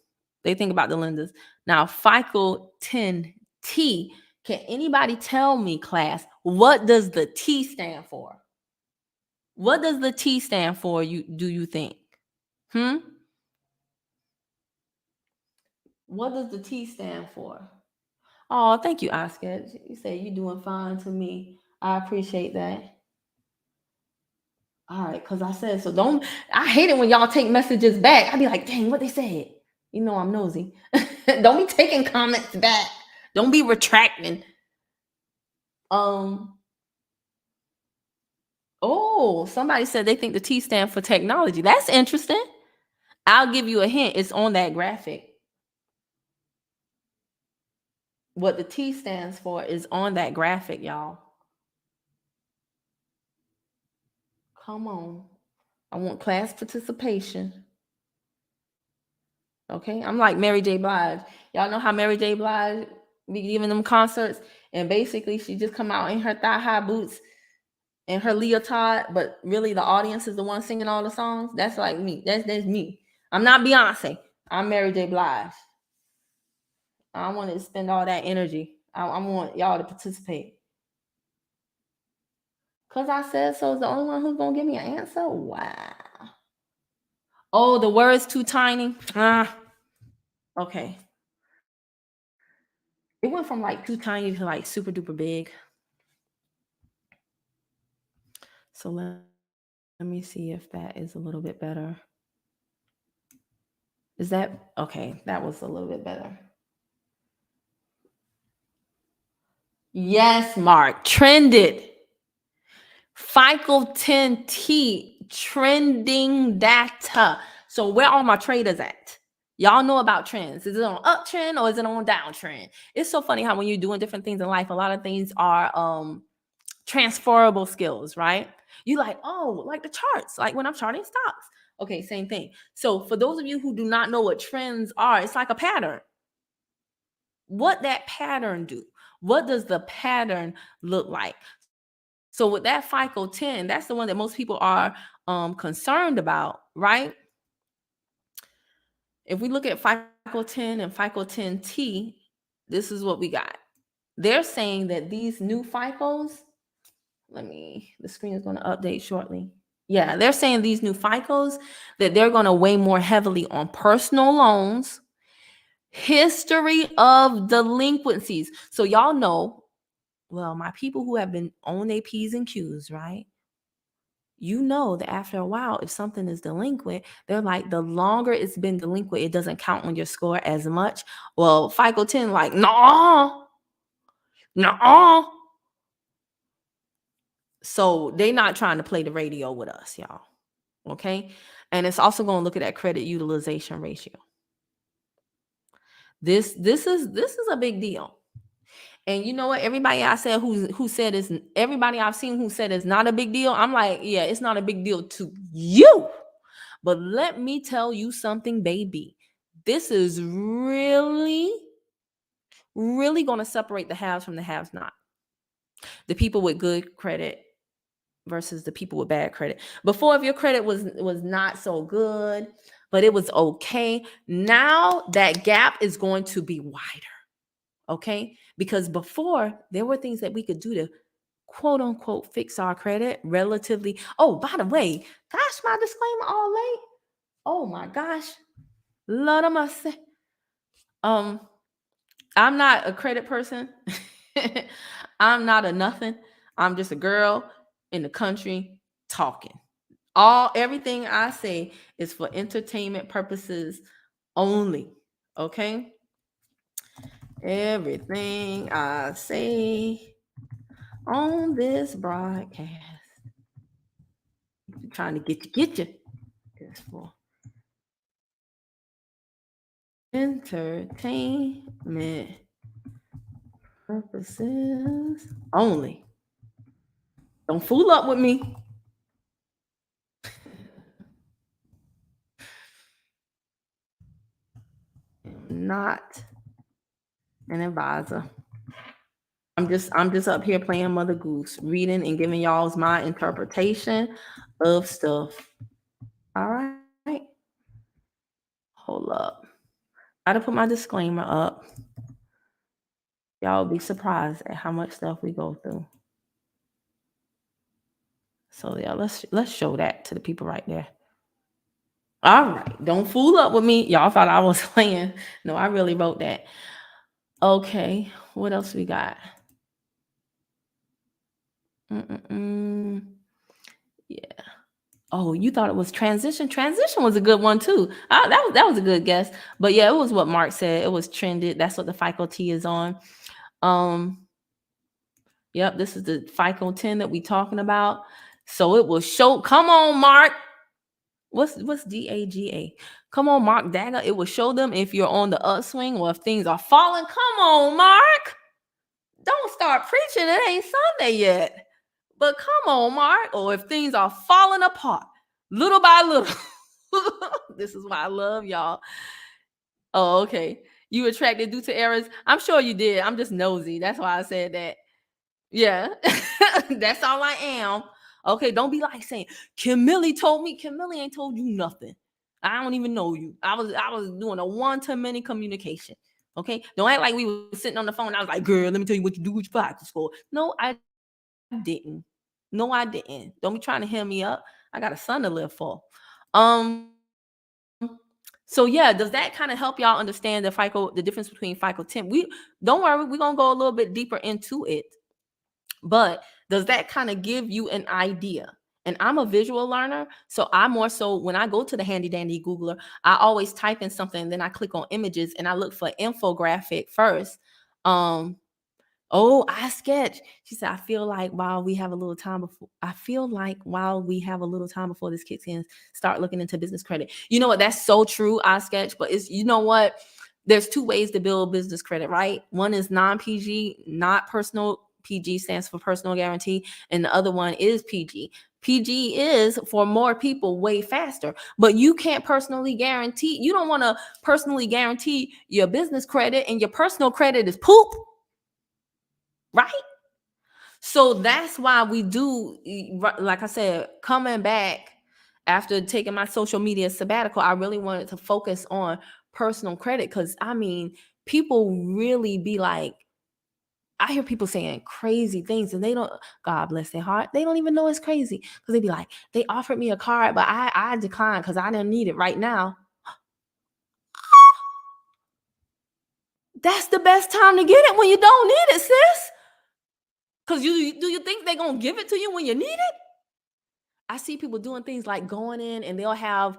They think about the lenders. Now, FICO 10T. Can anybody tell me, class, what does the T stand for? What does the T stand for? Do you think? What does the T stand for? Oh, thank you, Oscar. You say you're doing fine to me. I appreciate that. All right, because I said so. I hate it when y'all take messages back. I be like, dang, what they said. You know I'm nosy. Don't be taking comments back. Don't be retracting. Oh, somebody said they think the T stand for technology. That's interesting. I'll give you a hint. It's on that graphic. What the T stands for is on that graphic, y'all. Come on. I want class participation. Okay, I'm like Mary J. Blige. Y'all know how Mary J. Blige be giving them concerts, and basically she just come out in her thigh-high boots and her leotard, but really the audience is the one singing all the songs. That's like me. That's me. I'm not Beyonce. I'm Mary J. Blige. I want to spend all that energy. I want y'all to participate. Because I said so is the only one who's going to give me an answer? Wow. Oh, the word's too tiny? Okay. It went from like too tiny to like super duper big. So let me see if that is a little bit better. Is that okay? That was a little bit better. Yes, Mark. Trended. FICO 10T trending data. So where are my traders at? Y'all know about trends. Is it on uptrend or is it on downtrend? It's so funny how when you're doing different things in life, a lot of things are transferable skills, right? You like, oh, like the charts, like when I'm charting stocks. Okay, same thing. So for those of you who do not know what trends are, it's like a pattern. What that pattern do? What does the pattern look like? So with that FICO 10, that's the one that most people are concerned about, right? If we look at FICO 10 and FICO 10T, this is what we got. They're saying that these new FICOs, the screen is going to update shortly. Yeah, they're saying these new FICOs that they're going to weigh more heavily on personal loans, history of delinquencies. So y'all know, well, my people who have been on their P's and Q's, right? You know that after a while, if something is delinquent, they're like, the longer it's been delinquent, it doesn't count on your score as much. Well, FICO 10, like, no. So they're not trying to play the radio with us, y'all. Okay. And it's also going to look at that credit utilization ratio. This is a big deal. And you know what? Everybody I said who said is everybody I've seen who said it's not a big deal. I'm like, yeah, it's not a big deal to you. But let me tell you something, baby. This is really, really going to separate the haves from the haves not. The people with good credit versus the people with bad credit. Before, if your credit was not so good, but it was okay, now that gap is going to be wider. Okay? Because before, there were things that we could do to quote unquote fix our credit relatively. Oh, by the way, gosh, my disclaimer all late. Oh my gosh. Lord of mercy. I'm not a credit person. I'm not a nothing. I'm just a girl in the country talking. Everything I say is for entertainment purposes only. Okay? Everything I say on this broadcast, trying to get you, is for entertainment purposes only. Don't fool up with me. I'm not an advisor. I'm just up here playing Mother Goose, reading and giving y'all's my interpretation of stuff. All right. Hold up. I gotta put my disclaimer up. Y'all will be surprised at how much stuff we go through. So yeah, let's show that to the people right there. All right, don't fool up with me. Y'all thought I was playing. No, I really wrote that. Okay, what else we got? Yeah. Oh, you thought it was transition? Transition was a good one too. That was a good guess. But yeah, it was what Mark said. It was trended. That's what the FICO T is on. Yep, this is the FICO 10 that we talking about. So it will show. Come on, Mark. What's DAGA? Come on, Mark Dagger. It will show them if you're on the upswing or if things are falling. Come on, Mark. Don't start preaching. It ain't Sunday yet. But come on, Mark. Or if things are falling apart little by little. This is why I love y'all. Oh, okay. You attracted due to errors? I'm sure you did. I'm just nosy. That's why I said that. Yeah. That's all I am. Okay, don't be like saying, Kim Millie told me. Kim Millie ain't told you nothing. I don't even know you. I was doing a one-to-many communication. Okay, don't act like we were sitting on the phone. I was like, girl, let me tell you what you do with your FICO. No, I didn't. No, I didn't. Don't be trying to hear me up. I got a son to live for. So yeah, does that kind of help y'all understand the difference between FICO 10? We don't worry, we're gonna go a little bit deeper into it. But does that kind of give you an idea? And I'm a visual learner, so I more so when I go to the handy dandy Googler, I always type in something, and then I click on images and I look for infographic first. Oh, I sketch. She said, I feel like while we have a little time before this kicks in, start looking into business credit. You know what? That's so true. I sketch, but it's, you know what? There's two ways to build business credit, right? One is non-PG, not personal. PG stands for personal guarantee, and the other one is PG. PG is for more people way faster, but you can't personally guarantee. You don't want to personally guarantee your business credit, and your personal credit is poop. Right? So that's why we do, like I said, coming back after taking my social media sabbatical, I really wanted to focus on personal credit because I mean, people really be like, I hear people saying crazy things and they don't, God bless their heart, they don't even know it's crazy because they be like, they offered me a card, but I declined because I didn't need it right now. That's the best time to get it, when you don't need it, sis. Because do you think they're going to give it to you when you need it? I see people doing things like going in and they'll have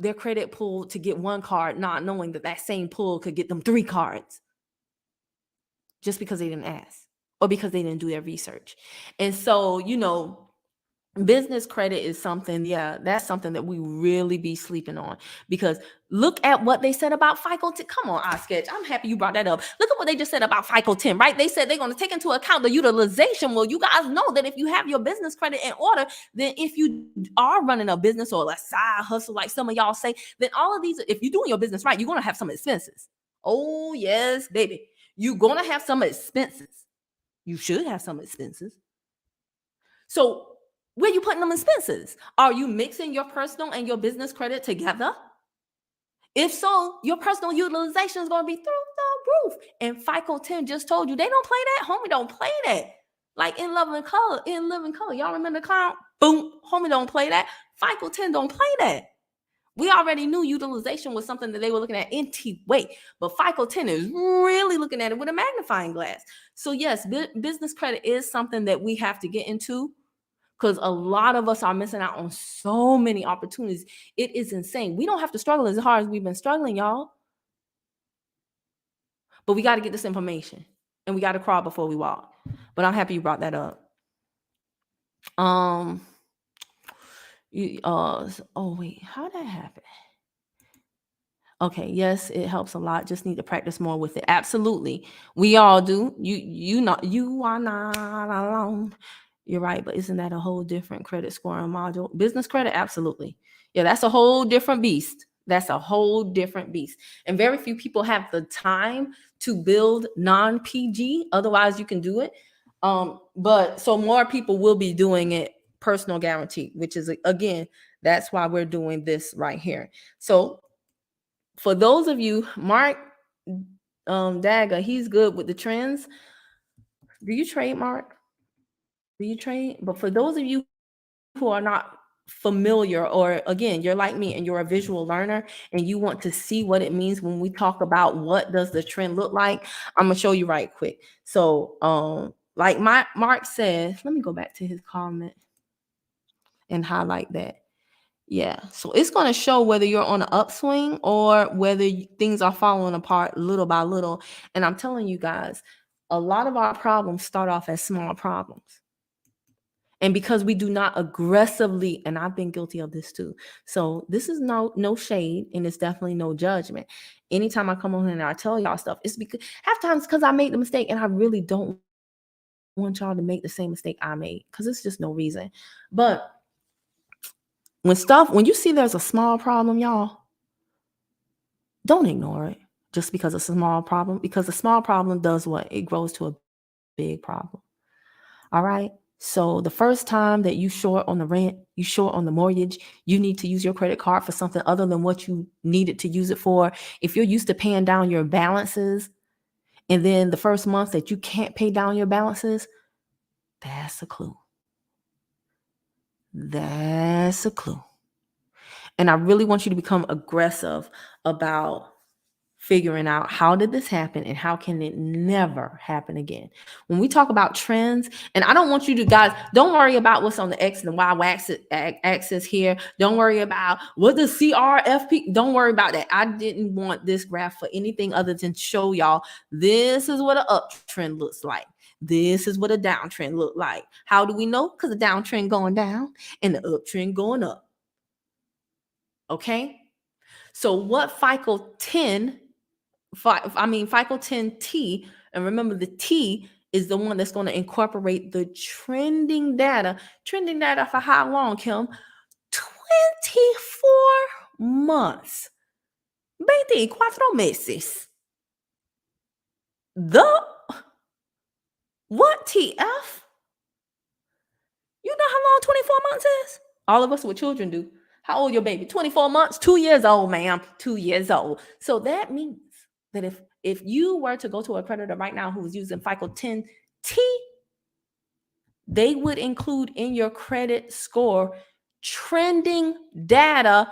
their credit pull to get one card, not knowing that same pull could get them 3 cards just because they didn't ask or because they didn't do their research. And so, business credit is something, that's something that we really be sleeping on, because look at what they said about FICO 10. Come on, iSketch. I'm happy you brought that up. Look at what they just said about FICO 10, right? They said they're going to take into account the utilization. Well, you guys know that if you have your business credit in order, then if you are running a business or a side hustle, like some of y'all say, then all of these, if you're doing your business right, you're going to have some expenses. Oh, yes, baby. You're going to have some expenses. You should have some expenses. So where are you putting them expenses? Are you mixing your personal and your business credit together? If so, your personal utilization is going to be through the roof. And FICO 10 just told you they don't play that. Homie don't play that. Like in Love and Color, Y'all remember the clown? Boom. Homie don't play that. FICO 10 don't play that. We already knew utilization was something that they were looking at anyway, but FICO 10 is really looking at it with a magnifying glass. So yes, business credit is something that we have to get into, because a lot of us are missing out on so many opportunities. It is insane. We don't have to struggle as hard as we've been struggling, y'all. But we got to get this information, and we got to crawl before we walk. But I'm happy you brought that up. Oh wait, how'd that happen? Okay, yes, it helps a lot. Just need to practice more with it. Absolutely. We all do. You are not alone. You're right, but isn't that a whole different credit scoring module? Business credit, absolutely. Yeah, that's a whole different beast. That's a whole different beast. And very few people have the time to build non-PG. Otherwise, you can do it. But so more people will be doing it personal guarantee, which is, again, that's why we're doing this right here. So for those of you, Mark Dagger, he's good with the trends. Do you trade, Mark? Do you trade? But for those of you who are not familiar, or again, you're like me and you're a visual learner and you want to see what it means when we talk about what does the trend look like, I'm gonna show you right quick. So like Mark says, let me go back to his comment and highlight that. Yeah, so it's going to show whether you're on an upswing or whether things are falling apart little by little. And I'm telling you guys, a lot of our problems start off as small problems. And because we do not aggressively, and I've been guilty of this too. So this is no shade, and it's definitely no judgment. Anytime I come on here and I tell y'all stuff, it's because half times because I made the mistake, and I really don't want y'all to make the same mistake I made, because it's just no reason. But when you see there's a small problem, y'all, don't ignore it just because it's a small problem, because a small problem does what? It grows to a big problem. All right. So the first time that you short on the rent, you short on the mortgage, you need to use your credit card for something other than what you needed to use it for. If you're used to paying down your balances, and then the first month that you can't pay down your balances, that's a clue. That's a clue. And I really want you to become aggressive about figuring out, how did this happen and how can it never happen again? When we talk about trends, and I don't want you to, guys, don't worry about what's on the X and Y axis here. Don't worry about what the CRFP, don't worry about that. I didn't want this graph for anything other than show y'all this is what an uptrend looks like. This is what a downtrend look like. How do we know? Because the downtrend going down and the uptrend going up. Okay, so what FICO 10T, and remember the T is the one that's going to incorporate the trending data. Trending data for how long, Kim? 24 months. 24 meses. What TF? You know how long 24 months is? All of us with children do. How old your baby? 24 months? 2 years old, ma'am. 2 years old. So that means that if you were to go to a creditor right now who was using FICO 10T, they would include in your credit score trending data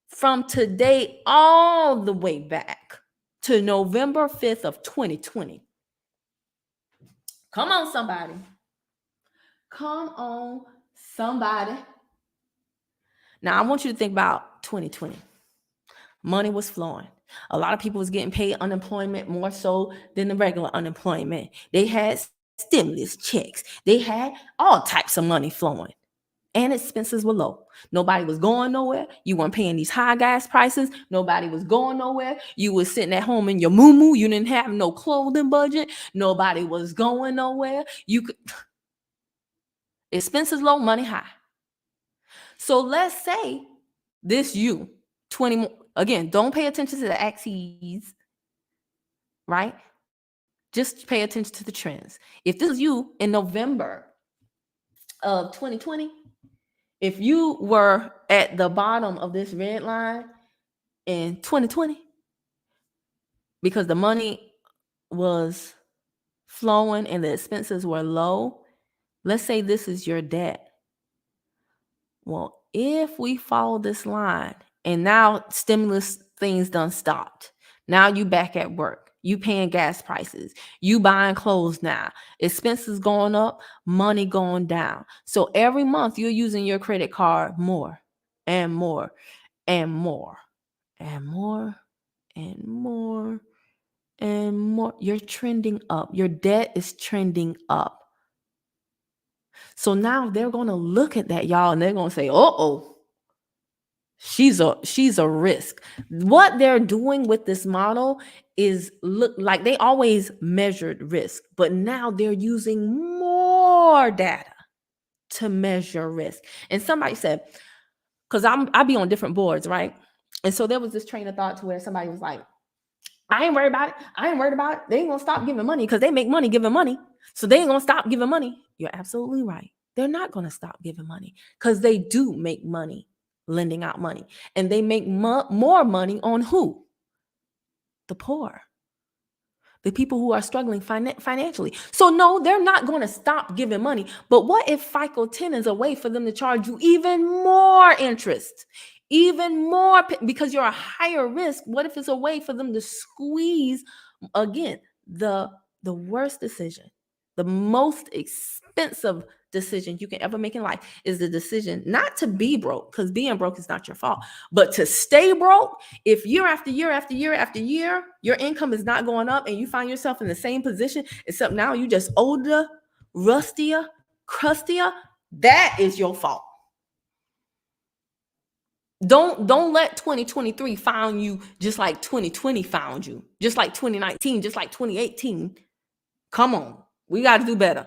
from today all the way back to November 5th of 2020. Come on, somebody. Come on, somebody. Now, I want you to think about 2020. Money was flowing. A lot of people was getting paid unemployment more so than the regular unemployment. They had stimulus checks. They had all types of money flowing. And expenses were low. Nobody was going nowhere. You weren't paying these high gas prices. Nobody was going nowhere. You was sitting at home in your moo-moo. You didn't have no clothing budget. Nobody was going nowhere. Expenses low, money high. So let's say this 20, again, don't pay attention to the axes, right? Just pay attention to the trends. If this is you in November of 2020, if you were at the bottom of this red line in 2020, because the money was flowing and the expenses were low, let's say this is your debt. Well, if we follow this line And now stimulus things done stopped. Now you back at work. You paying gas prices. You buying clothes now. Expenses going up, money going down. So every month you're using your credit card more and more and more and more and more and more. You're trending up. Your debt is trending up. So now they're going to look at that, y'all, and they're going to say, uh-oh, she's a risk. What they're doing with this model is look like they always measured risk, but now they're using more data to measure risk. And somebody said, because I be on different boards, right? And so there was this train of thought to where somebody was like, I ain't worried about it. I ain't worried about it. They ain't gonna stop giving money because they make money giving money. So they ain't gonna stop giving money. You're absolutely right. They're not gonna stop giving money because they do make money lending out money. And they make more money on who? The poor. The people who are struggling financially. So no, they're not going to stop giving money. But what if FICO 10 is a way for them to charge you even more interest? Even more, because you're a higher risk. What if it's a way for them to squeeze, again, the worst decision, the most expensive decision you can ever make in life is the decision not to be broke, because being broke is not your fault, but to stay broke. If year after year after year after year, your income is not going up and you find yourself in the same position, except now you just older, rustier, crustier, that is your fault. Don't let 2023 found you just like 2020 found you, just like 2019, just like 2018. Come on, we got to do better.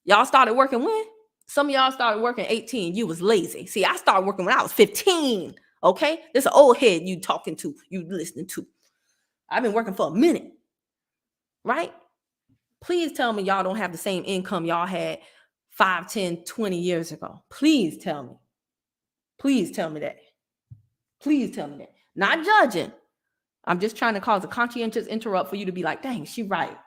Y'all started working when? Some of y'all started working 18. You was lazy. See, I started working when I was 15. Okay, this an old head you talking to, you listening to. I've been working for a minute, right? Please tell me y'all don't have the same income y'all had 5, 10, 20 years ago. Please tell me. Please tell me that. Please tell me that. Not judging. I'm just trying to cause a conscientious interrupt for you to be like, dang, she right.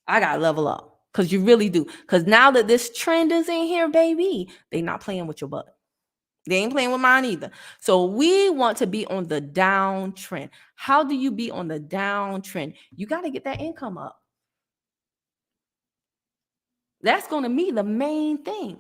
I got to level up, because you really do. Because now that this trend is in here, baby, they not playing with your butt. They ain't playing with mine either. So we want to be on the downtrend. How do you be on the downtrend? You got to get that income up. That's going to be the main thing.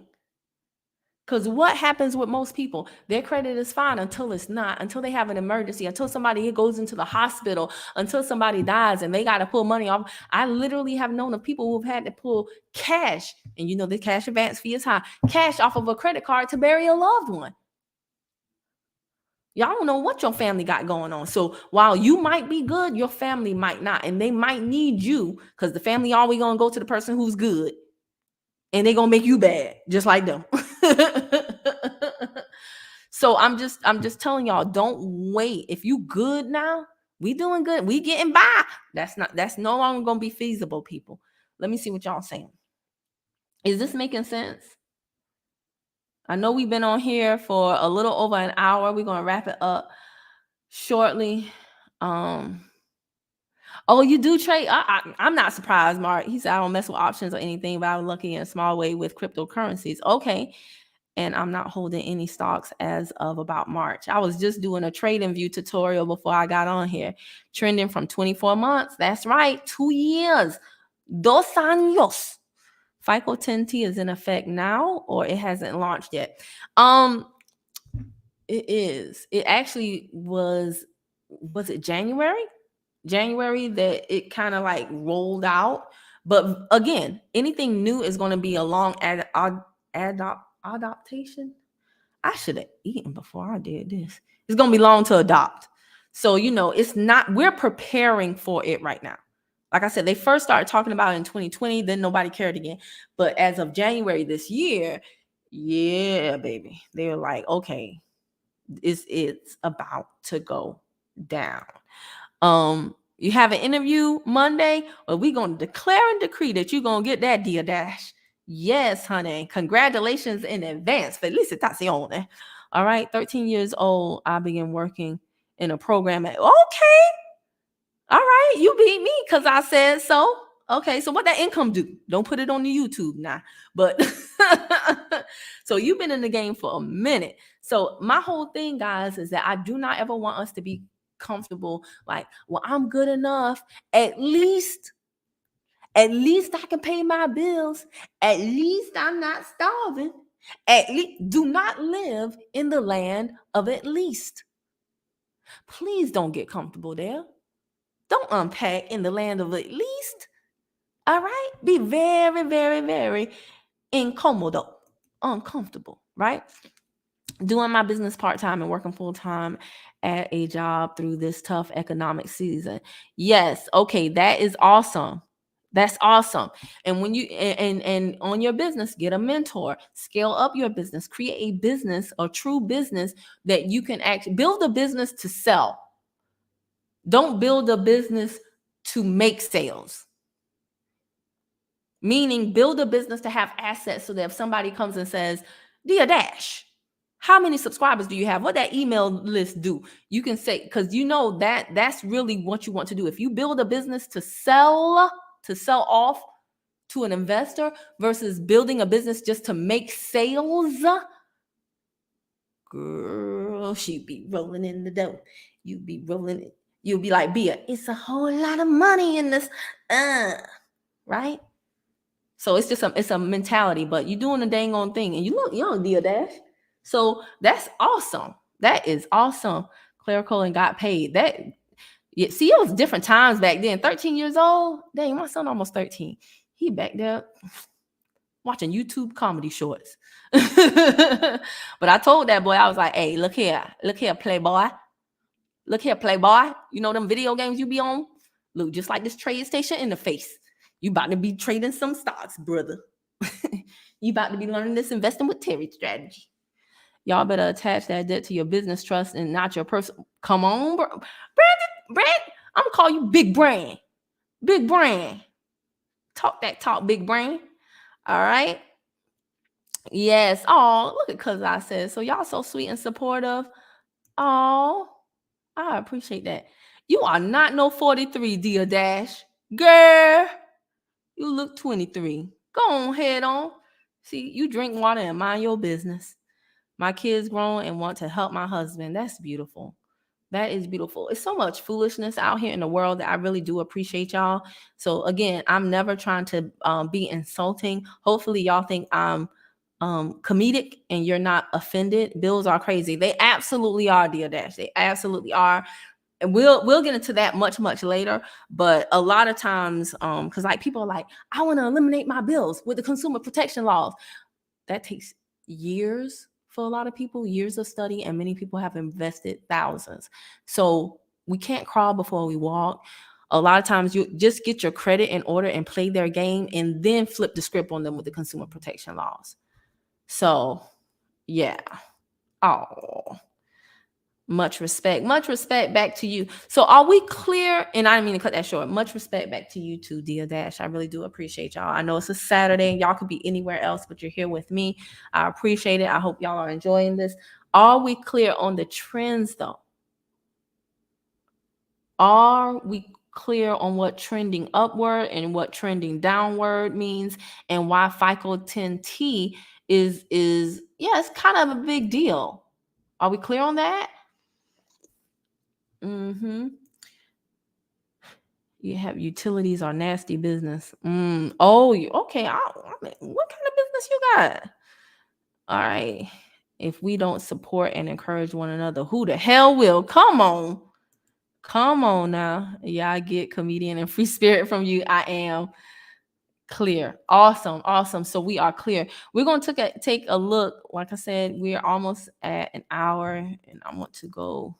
Because what happens with most people? Their credit is fine until it's not, until they have an emergency, until somebody goes into the hospital, until somebody dies and they got to pull money off. I literally have known of people who've had to pull cash, and you know the cash advance fee is high, cash off of a credit card to bury a loved one. Y'all don't know what your family got going on. So while you might be good, your family might not. And they might need you, because the family always going to go to the person who's good. And they're going to make you bad, just like them. So I'm just telling y'all, don't wait. If you good now, we doing good. We getting by. That's no longer going to be feasible, people. Let me see what y'all saying. Is this making sense? I know we've been on here for a little over an hour. We're going to wrap it up shortly. Oh, you do trade? I'm not surprised, Mark. He said, I don't mess with options or anything, but I'm lucky in a small way with cryptocurrencies. Okay. And I'm not holding any stocks as of about March. I was just doing a trading view tutorial before I got on here. Trending from 24 months. That's right. 2 years. 2 años. FICO 10T is in effect now, or it hasn't launched yet. It is. It actually was it January? January that it kind of like rolled out. But again, anything new is going to be a long adaptation. I should have eaten before I did this. It's going to be long to adopt. So, it's not, we're preparing for it right now. Like I said, they first started talking about it in 2020, then nobody cared again. But as of January this year, yeah, baby, they were like, okay, it's about to go down. You have an interview Monday, or we gonna declare and decree that you're gonna get that dear dash. Yes, honey. Congratulations in advance. Felicitaciones. All right, 13 years old, I began working in a program at, okay. All right, you beat me because I said so. Okay, so what that income do? Don't put it on the YouTube now. But so you've been in the game for a minute. So my whole thing, guys, is that I do not ever want us to be comfortable like, well, I'm good enough. At least I can pay my bills. At least I'm not starving. At least do not live in the land of at least. Please don't get comfortable there. Don't unpack in the land of at least. All right? Be very, very, very incommodo, uncomfortable, right? Doing my business part-time and working full-time at a job through this tough economic season. Yes, okay, that is awesome. That's awesome. And when you and on your business, get a mentor, scale up your business, create a business, a true business that you can actually build a business to sell. Don't build a business to make sales. Meaning build a business to have assets so that if somebody comes and says, Dear Dash, how many subscribers do you have? What that email list do? You can say, because you know that that's really what you want to do. If you build a business to sell off to an investor versus building a business just to make sales, girl, she'd be rolling in the dough. You'd be rolling it. You'll be like, Bia, it's a whole lot of money in this, right? So it's a mentality, but you're doing a dang on thing, and you look young, Dear Dash. So that's awesome. That is awesome. Clerical and got paid. That see, it was different times back then. 13 years old. Dang, my son almost 13. He back there watching YouTube comedy shorts. But I told that boy, I was like, hey, look here, playboy. Look here, playboy. You know them video games you be on? Look, just like this trade station in the face. You about to be trading some stocks, brother. You about to be learning this investing with Terry strategy. Y'all better attach that debt to your business trust and not your personal. Come on, bro. Brand, I'm gonna call you Big Brain. Big Brain. Talk that talk, Big Brain. All right. Yes. Oh, look at cuz I said. So y'all so sweet and supportive. Oh, I appreciate that. You are not no 43, Dear Dash. Girl, you look 23. Go on, head on. See, you drink water and mind your business. My kids grown and want to help my husband. That's beautiful. That is beautiful. It's so much foolishness out here in the world that I really do appreciate y'all. So again, I'm never trying to be insulting. Hopefully y'all think I'm comedic and you're not offended. Bills are crazy. They absolutely are, Dear Dash. They absolutely are. And we'll get into that much later. But a lot of times, because like people are like, I want to eliminate my bills with the consumer protection laws. That takes years for a lot of people, years of study, and many people have invested thousands. So we can't crawl before we walk. A lot of times you just get your credit in order and play their game and then flip the script on them with the consumer protection laws. So yeah. Oh, much respect back to you. So are we clear? And I didn't mean to cut that short. Much respect back to you too, Dear Dash. I really do appreciate y'all. I know it's a Saturday. Y'all could be anywhere else, but you're here with me. I appreciate it. I hope y'all are enjoying this. Are we clear on the trends though? Are we clear on what trending upward and what trending downward means and why FICO 10T is yeah, it's kind of a big deal. Are we clear on that? Mm-hmm. You have utilities are nasty business. Oh, you okay? I mean, what kind of business you got? All right. If we don't support and encourage one another, who the hell will? Come on now. Yeah, I get comedian and free spirit from you. I am clear. Awesome. So we are clear. We're going to take a look. Like I said, we're almost at an hour, and I want to go.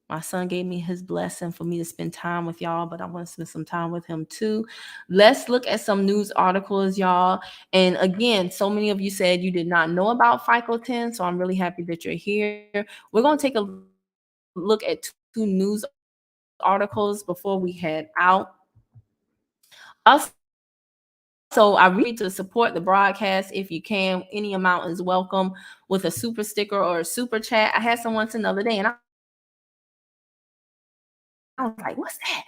My son gave me his blessing for me to spend time with y'all, but I want to spend some time with him too. Let's look at some news articles, y'all. And again, so many of you said you did not know about FICO 10, so I'm really happy that you're here. We're going to take a look at two news articles before we head out. So I read to support the broadcast if you can. Any amount is welcome with a super sticker or a super chat. I had someone another day, and I was like, what's that?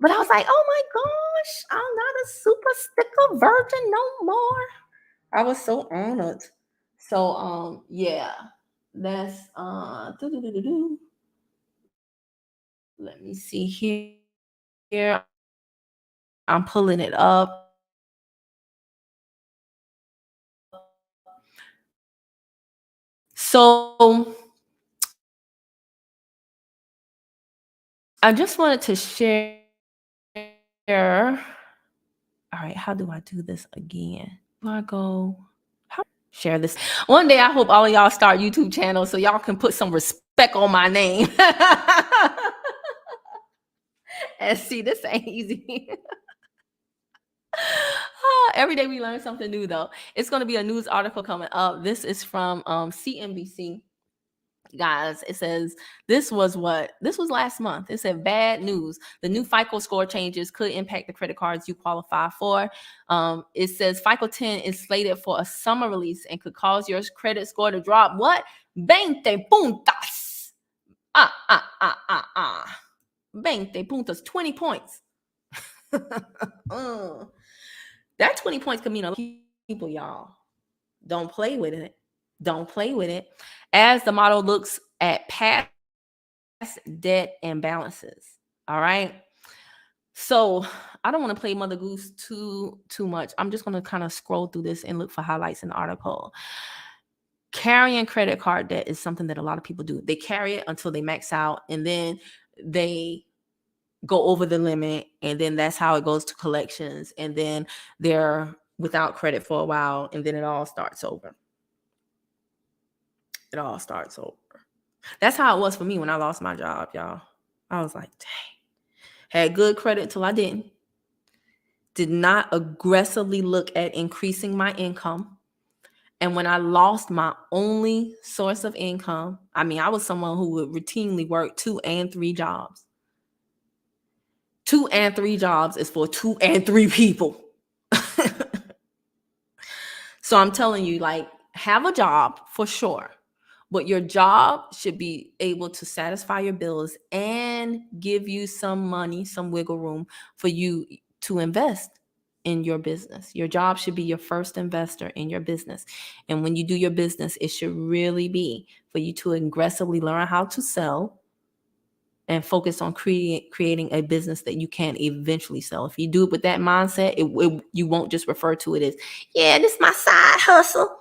But I was like, oh my gosh, I'm not a super sticker virgin no more. I was so honored. So yeah, that's let me see here. I'm pulling it up. So I just wanted to share. All right, how do I do this again? Do I go? Share this. One day I hope all of y'all start YouTube channels so y'all can put some respect on my name. And see, this ain't easy. Every day we learn something new, though. It's going to be a news article coming up. This is from CNBC. Guys, it says this was last month. It said bad news. The new FICO score changes could impact the credit cards you qualify for. It says FICO 10 is slated for a summer release and could cause your credit score to drop what? 20 puntas. 20 puntas, 20 points. That 20 points could mean a lot of people, y'all. Don't play with it. Don't play with it. As the model looks at past debt and balances. All right. So I don't want to play Mother Goose too much. I'm just going to kind of scroll through this and look for highlights in the article. Carrying credit card debt is something that a lot of people do. They carry it until they max out, and then they go over the limit, and then that's how it goes to collections, and then they're without credit for a while, and then it all starts over. It all starts over. That's how it was for me when I lost my job, y'all. I was like, dang. Had good credit until I didn't. Did not aggressively look at increasing my income. And when I lost my only source of income, I mean, I was someone who would routinely work 2 and 3 jobs. 2 and 3 jobs is for 2 and 3 people. So I'm telling you, like, have a job for sure. But your job should be able to satisfy your bills and give you some money, some wiggle room for you to invest in your business. Your job should be your first investor in your business. And when you do your business, it should really be for you to aggressively learn how to sell and focus on creating a business that you can eventually sell. If you do it with that mindset, you won't just refer to it as, yeah, this is my side hustle.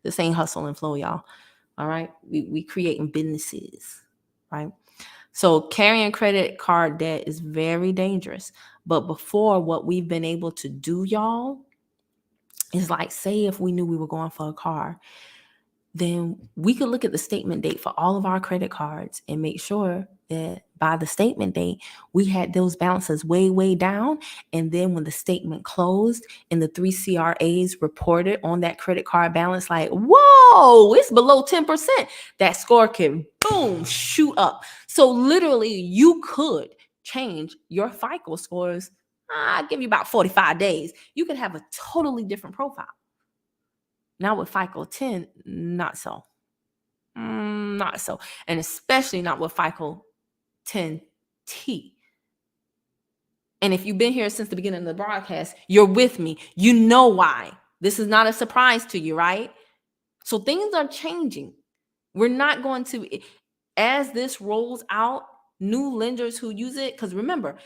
This ain't hustle and flow, y'all. All right. We creating businesses, right? So carrying credit card debt is very dangerous. But before, what we've been able to do, y'all, is like, say if we knew we were going for a car, then we could look at the statement date for all of our credit cards and make sure that by the statement date, we had those balances way, way down. And then when the statement closed and the 3 CRAs reported on that credit card balance, like, whoa, it's below 10%, that score can, boom, shoot up. So literally, you could change your FICO scores. I'll give you about 45 days. You could have a totally different profile. Now with FICO 10, not so. Not so. And especially not with FICO 10T. And if you've been here since the beginning of the broadcast, you're with me. You know why. This is not a surprise to you, right? So things are changing. We're not going to, as this rolls out, new lenders who use it, because remember,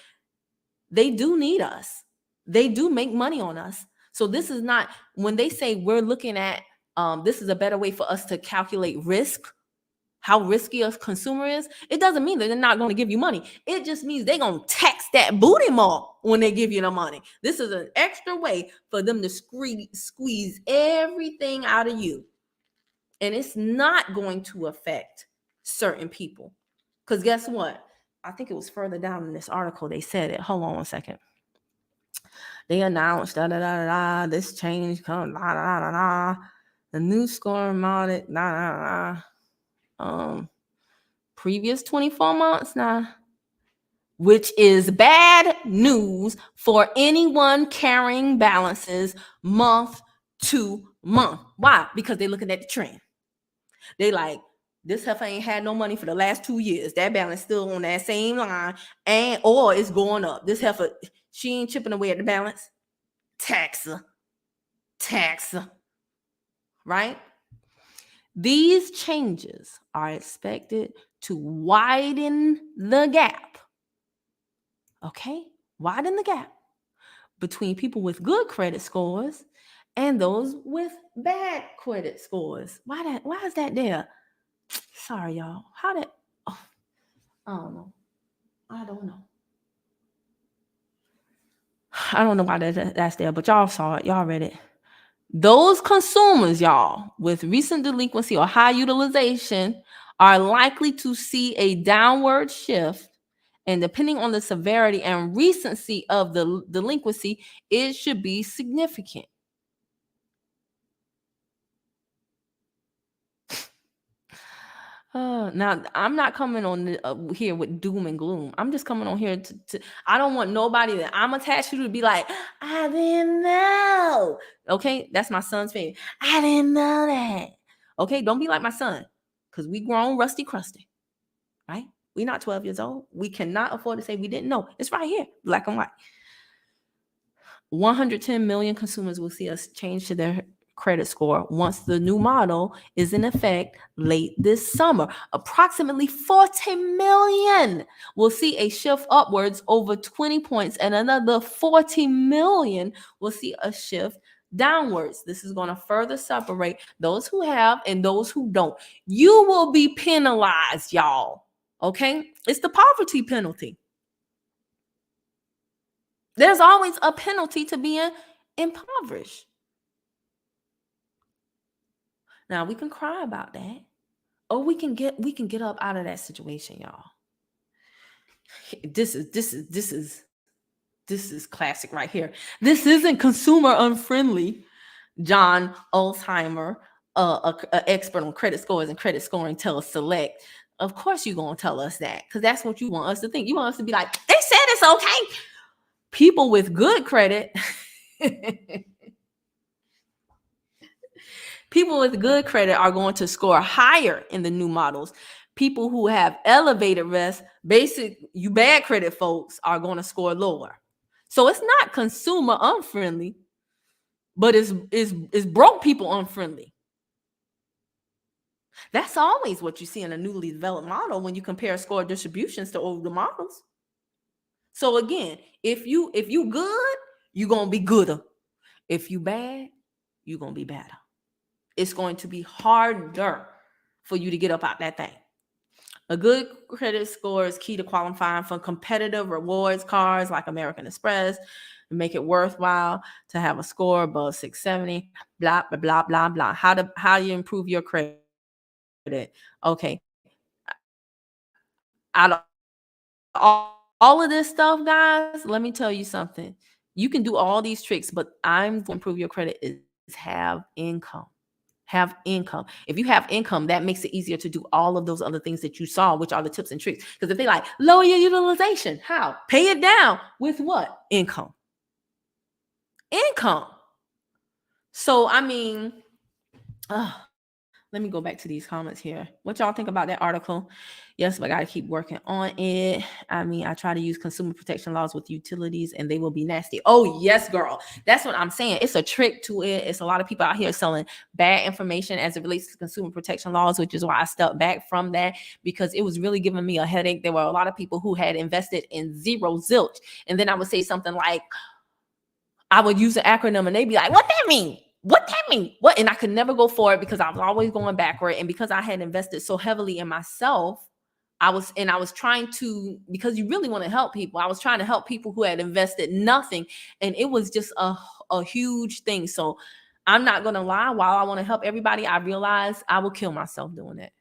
they do need us. They do make money on us. So this is not, when they say we're looking at, this is a better way for us to calculate risk, how risky a consumer is, it doesn't mean that they're not going to give you money. It just means they're going to tax that booty more when they give you the money. This is an extra way for them to squeeze everything out of you. And it's not going to affect certain people. Because guess what? I think it was further down in this article, they said it. Hold on one second. They announced this change come the new score modded previous 24 months now, which is bad news for anyone carrying balances month to month. Why? Because they're looking at the trend. They like, This heifer ain't had no money for the last 2 years. That balance still on that same line, and or it's going up. This heifer, she ain't chipping away at the balance. Tax her, right? These changes are expected to widen the gap. Okay? Widen the gap between people with good credit scores and those with bad credit scores. Why is that there? Sorry, y'all. How that? Oh, I don't know. I don't know why that's there, but y'all saw it. Y'all read it. Those consumers, y'all, with recent delinquency or high utilization are likely to see a downward shift. And depending on the severity and recency of the delinquency, it should be significant. Now, I'm not coming on here with doom and gloom. I'm just coming on here to I don't want nobody that I'm attached to be like, I didn't know. Okay, that's my son's favorite. I didn't know that. Okay, don't be like my son, because we grown rusty crusty, right? We're not 12 years old. We cannot afford to say we didn't know. It's right here, black and white. 110 million consumers will see us change to their credit score once the new model is in effect late this summer. Approximately 40 million will see a shift upwards over 20 points, and another 40 million will see a shift downwards. This is going to further separate those who have and those who don't. You will be penalized, y'all. Okay? It's the poverty penalty. There's always a penalty to being impoverished. Now we can cry about that, or we can get up out of that situation, y'all. This is classic right here. This isn't consumer unfriendly. John Alzheimer, an expert on credit scores and credit scoring, tells Select. Of course you're gonna tell us that, because that's what you want us to think. You want us to be like, they said it's okay. People with good credit. People with good credit are going to score higher in the new models. People who have elevated risk, you bad credit folks, are going to score lower. So it's not consumer unfriendly, but it's broke people unfriendly. That's always what you see in a newly developed model when you compare score distributions to older models. So again, if you good, you're gonna be gooder. If you bad, you're gonna be better. It's going to be harder for you to get up out that thing. A good credit score is key to qualifying for competitive rewards cards like American Express, and make it worthwhile to have a score above 670. Blah blah blah blah blah. How you improve your credit? Okay, out of all of this stuff, guys, let me tell you something. You can do all these tricks, but I'm going to improve your credit is have income. Have income. If you have income, that makes it easier to do all of those other things that you saw, which are the tips and tricks. Because if they like lower your utilization, how? Pay it down with what? Income. So I mean, let me go back to these comments here. What y'all think about that article? Yes, but I got to keep working on it. I mean, I try to use consumer protection laws with utilities and they will be nasty. Oh, yes, girl. That's what I'm saying. It's a trick to it. It's a lot of people out here selling bad information as it relates to consumer protection laws, which is why I stepped back from that, because it was really giving me a headache. There were a lot of people who had invested in zero zilch. And then I would say something like, I would use an acronym and they'd be like, what that mean? What that mean? What? And I could never go for it because I was always going backward. And because I had invested so heavily in myself, I was trying to, because you really want to help people. I was trying to help people who had invested nothing. And it was just a huge thing. So I'm not going to lie. While I want to help everybody, I realize I will kill myself doing that.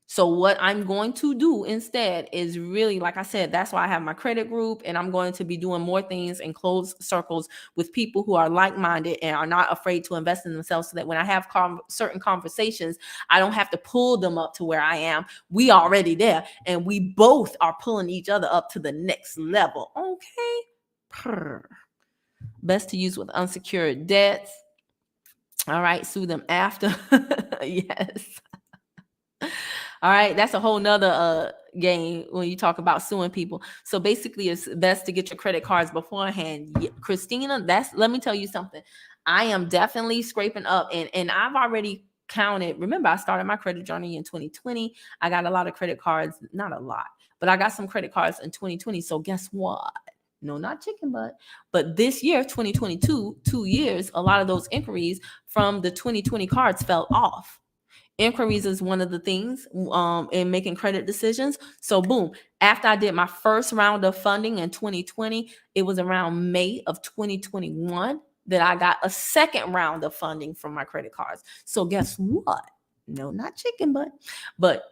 So what I'm going to do instead is really, like I said, that's why I have my credit group, and I'm going to be doing more things in closed circles with people who are like-minded and are not afraid to invest in themselves, so that when I have certain conversations, I don't have to pull them up to where I am. We already there, and we both are pulling each other up to the next level. Okay. Best to use with unsecured debts. All right. Sue them after. Yes. All right, that's a whole nother game when you talk about suing people. So basically, it's best to get your credit cards beforehand. Christina, let me tell you something. I am definitely scraping up, and I've already counted. Remember, I started my credit journey in 2020. I got a lot of credit cards, not a lot, but I got some credit cards in 2020. So guess what? No, not chicken butt. But this year, 2022, 2 years, a lot of those inquiries from the 2020 cards fell off. Inquiries is one of the things in making credit decisions. So boom, after I did my first round of funding in 2020, it was around May of 2021 that I got a second round of funding from my credit cards. So guess what? No, not chicken butt, but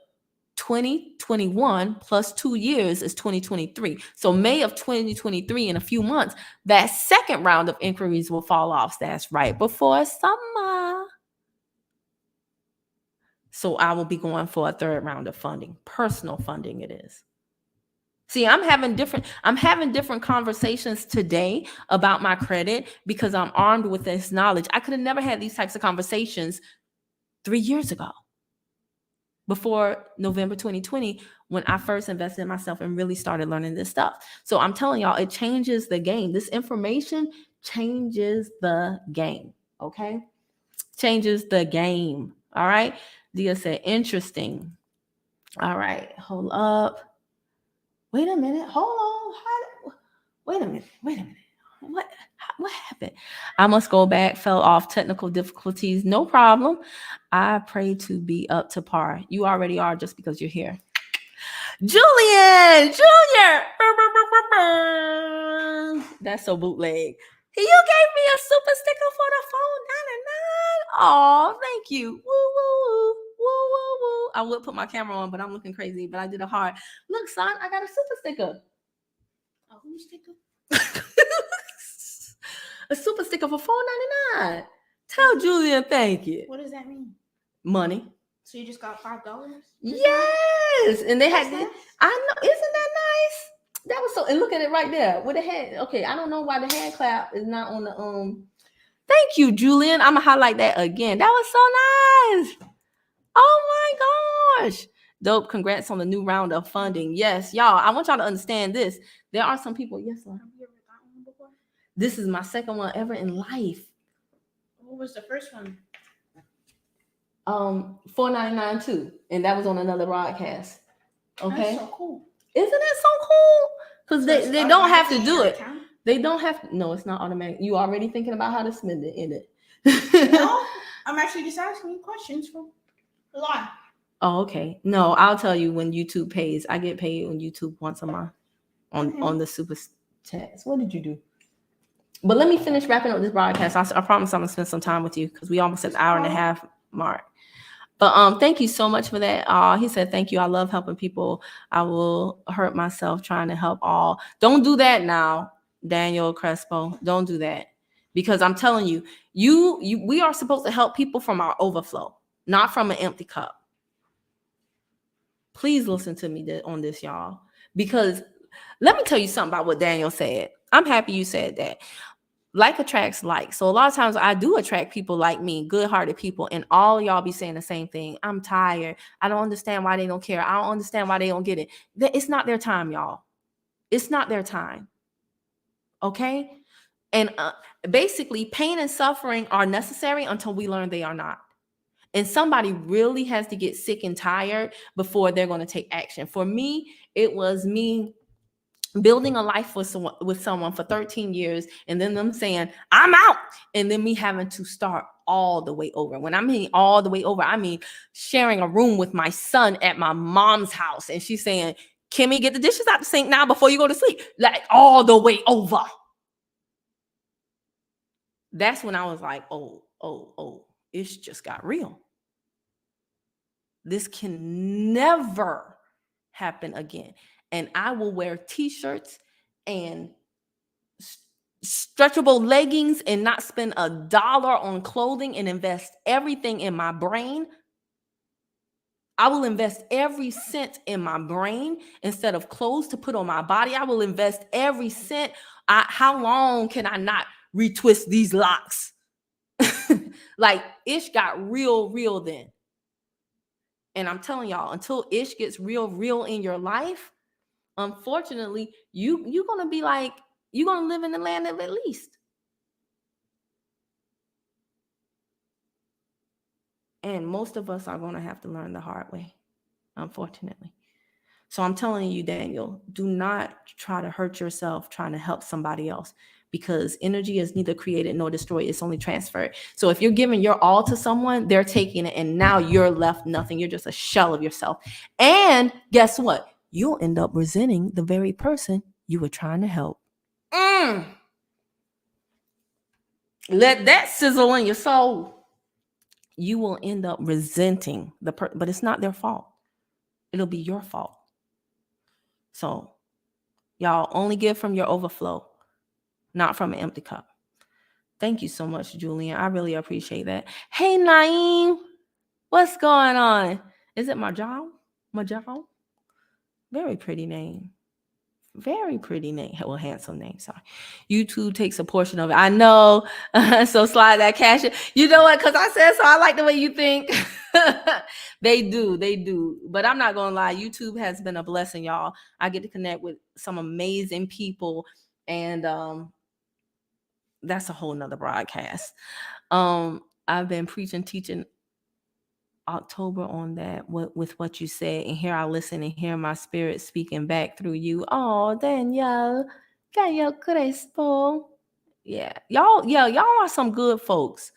2021 plus 2 years is 2023. So May of 2023, in a few months, that second round of inquiries will fall off. That's right before summer. So I will be going for a third round of funding. Personal funding it is. See, I'm having different conversations today about my credit because I'm armed with this knowledge. I could have never had these types of conversations 3 years ago, before November 2020, when I first invested in myself and really started learning this stuff. So I'm telling y'all, it changes the game. This information changes the game. Okay? Changes the game. All right? Dia said, interesting. All right, hold up. Wait a minute. Hold on. Wait a minute. What happened? I must go back. Fell off. Technical difficulties. No problem. I pray to be up to par. You already are, just because you're here. Julian Jr. That's so bootleg. You gave me a super sticker for the phone 99. Oh, thank you. Woo, woo, woo, woo, woo, woo. I would put my camera on, but I'm looking crazy. But I did it hard. Look, son, I got a super sticker. A who sticker? A super sticker for $4.99. Tell Julian thank you. What does that mean? Money. So you just got $5? Yes, and they had. Nice. I know, isn't that nice? That was so. And look at it right there with the hand. Okay, I don't know why the hand clap is not on the Thank you, Julian. I'm gonna highlight that again. That was so nice. Oh my gosh, dope! Congrats on the new round of funding. Yes, y'all. I want y'all to understand this. There are some people. Yes, sir. Have you ever gotten one before? This is my second one ever in life. What was the first one? $4.99 too, and that was on another broadcast. Okay, that's so cool. Isn't that so cool? Because they don't have to do it. They don't have to. No, it's not automatic. You already thinking about how to spend it in it. No, I'm actually just asking you questions for life. Oh, okay. No, I'll tell you when YouTube pays. I get paid on YouTube once a month on the super chats. What did you do? But let me finish wrapping up this broadcast. I promise I'm gonna spend some time with you because we almost at the hour and a half mark. But thank you so much for that. He said, thank you. I love helping people. I will hurt myself trying to help all. Don't do that now, Daniel Crespo. Don't do that. Because I'm telling you, we are supposed to help people from our overflow, not from an empty cup. Please listen to me on this, y'all. Because let me tell you something about what Daniel said. I'm happy you said that. Like attracts like. So a lot of times I do attract people like me, good-hearted people, and all y'all be saying the same thing. I'm tired. I don't understand why they don't care. I don't understand why they don't get it. It's not their time, y'all. It's not their time. Okay? And basically, pain and suffering are necessary until we learn they are not. And somebody really has to get sick and tired before they're going to take action. For me, it was me building a life with someone for 13 years and then them saying, I'm out. And then me having to start all the way over. When I mean all the way over, I mean sharing a room with my son at my mom's house. And she's saying, Kimmy, get the dishes out the sink now before you go to sleep. Like all the way over. That's when I was like, oh, it's just got real. This can never happen again. And I will wear t-shirts and stretchable leggings and not spend $1 on clothing and invest everything in my brain. I will invest every cent in my brain instead of clothes to put on my body. I will invest every cent. How long can I not retwist these locks? Like, ish got real then. And I'm telling y'all, until ish gets real in your life, unfortunately, you're gonna be like, you're gonna live in the land of at least. And most of us are gonna have to learn the hard way, unfortunately. So I'm telling you, Daniel, do not try to hurt yourself trying to help somebody else, because energy is neither created nor destroyed. It's only transferred. So if you're giving your all to someone, they're taking it, and now you're left nothing. You're just a shell of yourself. And guess what? You'll end up resenting the very person you were trying to help. Let that sizzle in your soul. You will end up resenting the person, but it's not their fault. It'll be your fault. So y'all only give from your overflow, not from an empty cup. Thank you so much, Julian. I really appreciate that. Hey, Naeem, what's going on? Is it Majal? Majal? Very pretty name. Very pretty name. Well, handsome name. Sorry. YouTube takes a portion of it. I know. So slide that cash. You know what? Because I said so. I like the way you think. They do. But I'm not gonna lie. YouTube has been a blessing, y'all. I get to connect with some amazing people, and that's a whole nother broadcast. I've been teaching October on that with what you said, and here I listen and hear my spirit speaking back through you. Oh, Danielle, Cayo Crespo. Yeah, y'all are some good folks.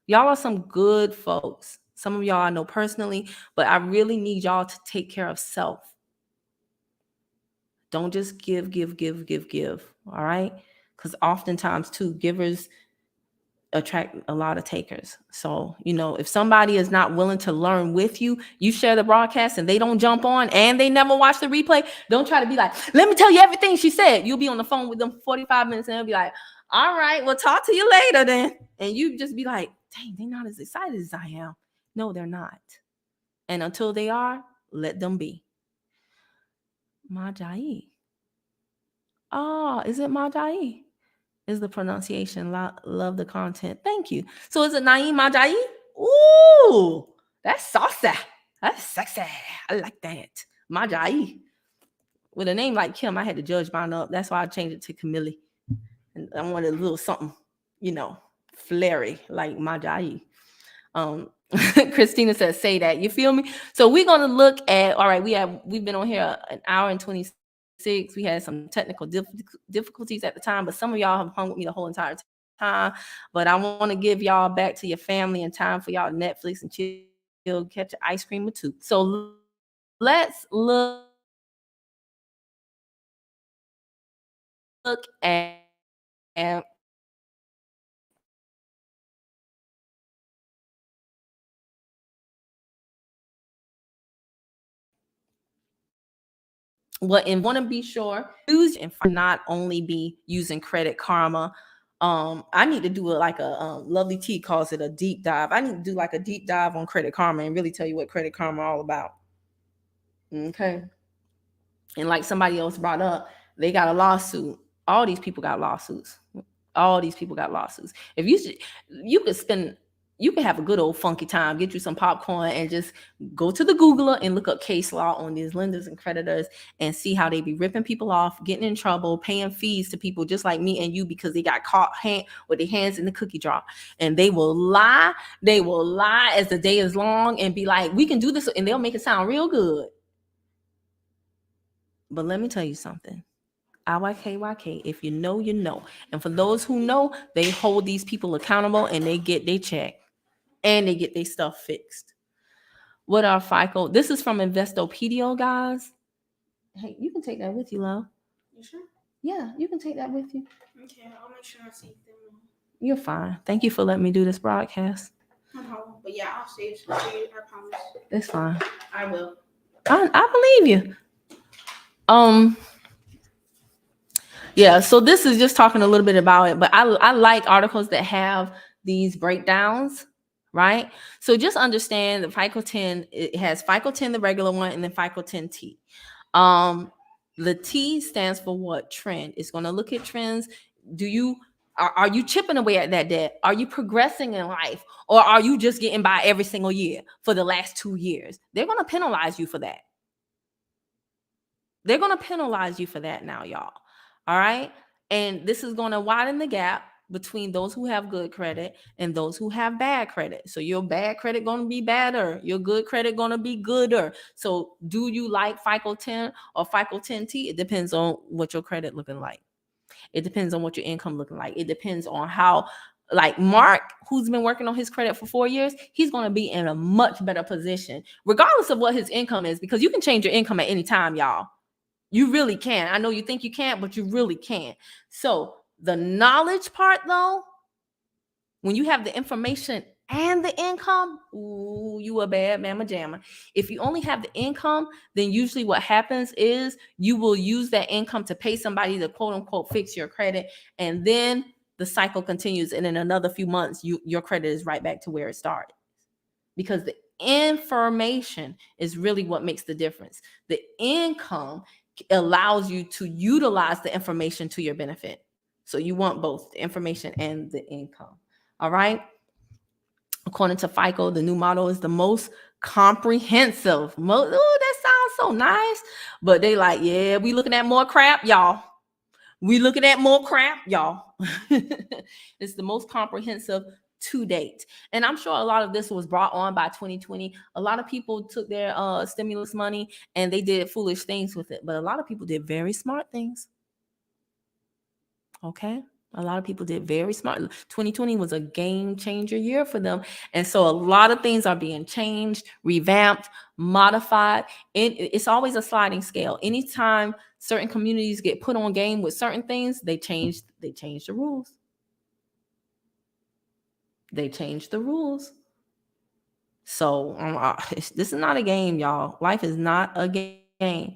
Y'all are some good folks. Some of y'all I know personally, but I really need y'all to take care of self. Don't just give. All right? Because oftentimes too, givers attract a lot of takers. So, if somebody is not willing to learn with you, you share the broadcast and they don't jump on and they never watch the replay, don't try to be like, let me tell you everything she said. You'll be on the phone with them for 45 minutes and they'll be like, all right, we'll talk to you later then. And you just be like, dang, they're not as excited as I am. No, they're not. And until they are, let them be. Majai. Oh, is it Majai? Is the pronunciation. Love the content. Thank you. So is it Naeem Majai? Ooh, that's saucy. That's sexy. I like that. Majai. With a name like Kim, I had to judge mine up. That's why I changed it to Camille. And I wanted a little something, flary like Majai. Christina says, say that. You feel me? So we're gonna look at. All right, we've been on here an hour and 26. We had some technical difficulties at the time, but some of y'all have hung with me the whole entire time. But I want to give y'all back to your family and time for y'all Netflix and chill, catch an ice cream or two. So let's look at what, and want to be sure use and not only be using Credit Karma. I need to do it like a Lovely T calls it a deep dive. I need to do like a deep dive on Credit Karma and really tell you what Credit Karma all about. Okay. And like somebody else brought up, they got a lawsuit. All these people got lawsuits. If you could have a good old funky time, get you some popcorn and just go to the Googler and look up case law on these lenders and creditors and see how they be ripping people off, getting in trouble, paying fees to people just like me and you because they got caught with their hands in the cookie jar. And they will lie as the day is long and be like, we can do this, and they'll make it sound real good. But let me tell you something. IYKYK, if you know, you know. And for those who know, they hold these people accountable and they get their check and they get their stuff fixed. What are FICO? This is from Investopedia, guys. Hey, you can take that with you, love. You sure? Yeah, you can take that with you. Okay, I'll make sure I save them. You're fine. Thank you for letting me do this broadcast. No problem. But yeah, I'll save some for you. I promise. It's fine. I will. I believe you. Yeah, so this is just talking a little bit about it, but I like articles that have these breakdowns, right? So just understand that FICO 10, it has FICO 10, the regular one, and then FICO 10T. The T stands for what? Trend. It's going to look at trends. Do you Are you chipping away at that debt? Are you progressing in life? Or are you just getting by every single year for the last 2 years? They're going to penalize you for that. They're going to penalize you for that now, y'all. All right? And this is going to widen the gap between those who have good credit and those who have bad credit. So your bad credit going to be better. Your good credit going to be gooder. So do you like FICO 10 or FICO 10T? It depends on what your credit looking like. It depends on what your income looking like. It depends on how, like Mark, who's been working on his credit for 4 years, he's going to be in a much better position, regardless of what his income is, because you can change your income at any time, y'all. You really can. I know you think you can't, but you really can. So the knowledge part, though, when you have the information and the income, ooh, you a bad mama jamma. If you only have the income, then usually what happens is you will use that income to pay somebody to quote unquote fix your credit. And then the cycle continues. And in another few months, your credit is right back to where it started. Because the information is really what makes the difference. The income allows you to utilize the information to your benefit. So you want both the information and the income. All right. According to FICO, the new model is the most comprehensive. Oh, that sounds so nice. But they like, yeah, we looking at more crap, y'all. We looking at more crap, y'all. It's the most comprehensive to date. And I'm sure a lot of this was brought on by 2020. A lot of people took their stimulus money and they did foolish things with it. But a lot of people did very smart things. Okay. A lot of people did very smart. 2020 was a game changer year for them. And so a lot of things are being changed, revamped, modified. And it's always a sliding scale. Anytime certain communities get put on game with certain things, they change the rules. They change the rules. So this is not a game, y'all. Life is not a game.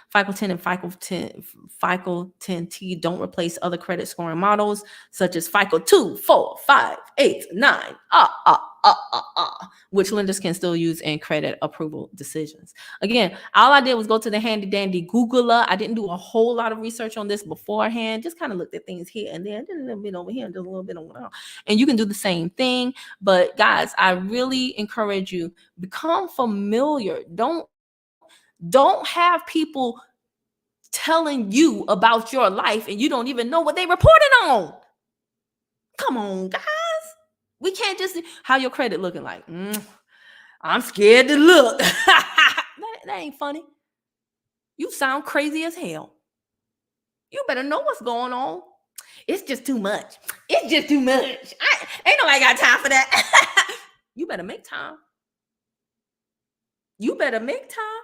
FICO 10 and FICO 10T don't replace other credit scoring models such as FICO 2, 4, 5, 8, 9, which lenders can still use in credit approval decisions. Again, all I did was go to the handy dandy Googler. I didn't do a whole lot of research on this beforehand. Just kind of looked at things here and there, did a little bit over here and did a little bit over there. And you can do the same thing. But guys, I really encourage you, become familiar. Don't have people telling you about your life and you don't even know what they reported on. Come on, guys. We can't just how your credit looking like. I'm scared to look. that ain't funny. You sound crazy as hell. You better know what's going on. It's just too much. It's just too much. Ain't nobody got time for that. You better make time. You better make time.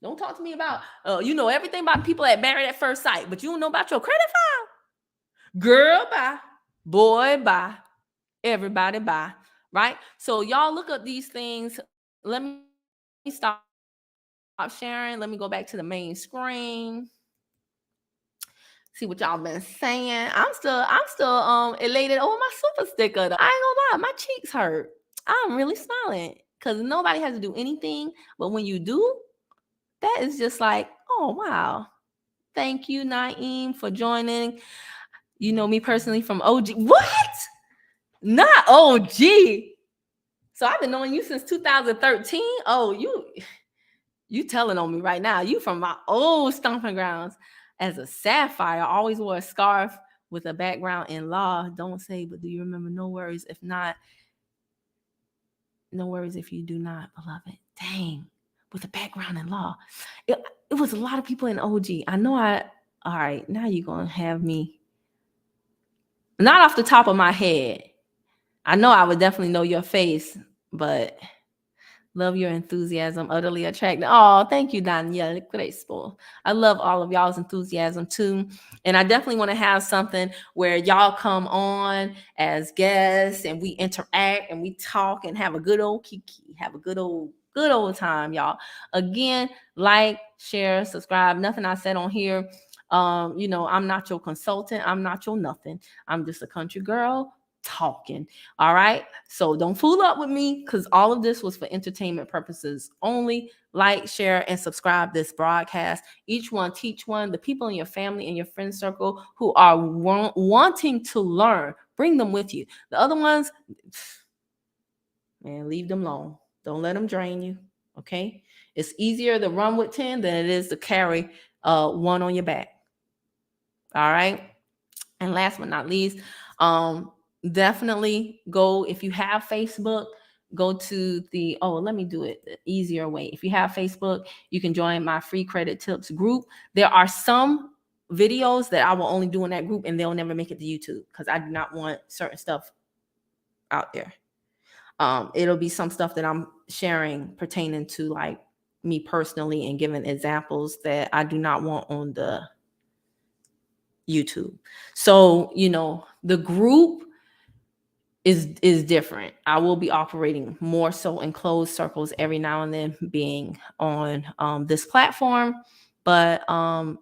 Don't talk to me about, you know everything about people at Married at First Sight, but you don't know about your credit file. Girl, bye. Boy, bye. Everybody, bye. Right? So y'all look up these things. Let me stop sharing. Let me go back to the main screen. See what y'all been saying. I'm still elated over my super sticker. I ain't gonna lie, my cheeks hurt. I'm really smiling because nobody has to do anything. But when you do, that is just like, oh, wow. Thank you, Naeem, for joining. You know me personally from OG. What? Not OG. So I've been knowing you since 2013. Oh, you telling on me right now. You from my old stomping grounds. As a sapphire, I always wore a scarf with a background in law. Don't say, but do you remember? No worries. If not, no worries if you do not, beloved. Dang. With a background in law. It was a lot of people in OG. I know all right, now you're going to have me. Not off the top of my head. I know I would definitely know your face, but love your enthusiasm, utterly attractive. Oh, thank you, Danielle Crespo. I love all of y'all's enthusiasm too. And I definitely want to have something where y'all come on as guests and we interact and we talk and have a good old kiki, have a good old time, y'all. Again, like, share, subscribe. Nothing I said on here. You know, I'm not your consultant. I'm not your nothing. I'm just a country girl talking. All right. So don't fool up with me, because all of this was for entertainment purposes only. Like, share, and subscribe this broadcast. Each one teach one. The people in your family and your friend circle who are wanting to learn, bring them with you. The other ones, man, leave them alone. Don't let them drain you. Okay. It's easier to run with 10 than it is to carry one on your back. All right. And last but not least, definitely go, if you have Facebook, go to the, let me do it the easier way. If you have Facebook, you can join my free credit tips group. There are some videos that I will only do in that group, and they'll never make it to YouTube because I do not want certain stuff out there. It'll be some stuff that I'm sharing pertaining to like me personally and giving examples that I do not want on the YouTube. So, the group is different. I will be operating more so in closed circles every now and then, being on this platform. But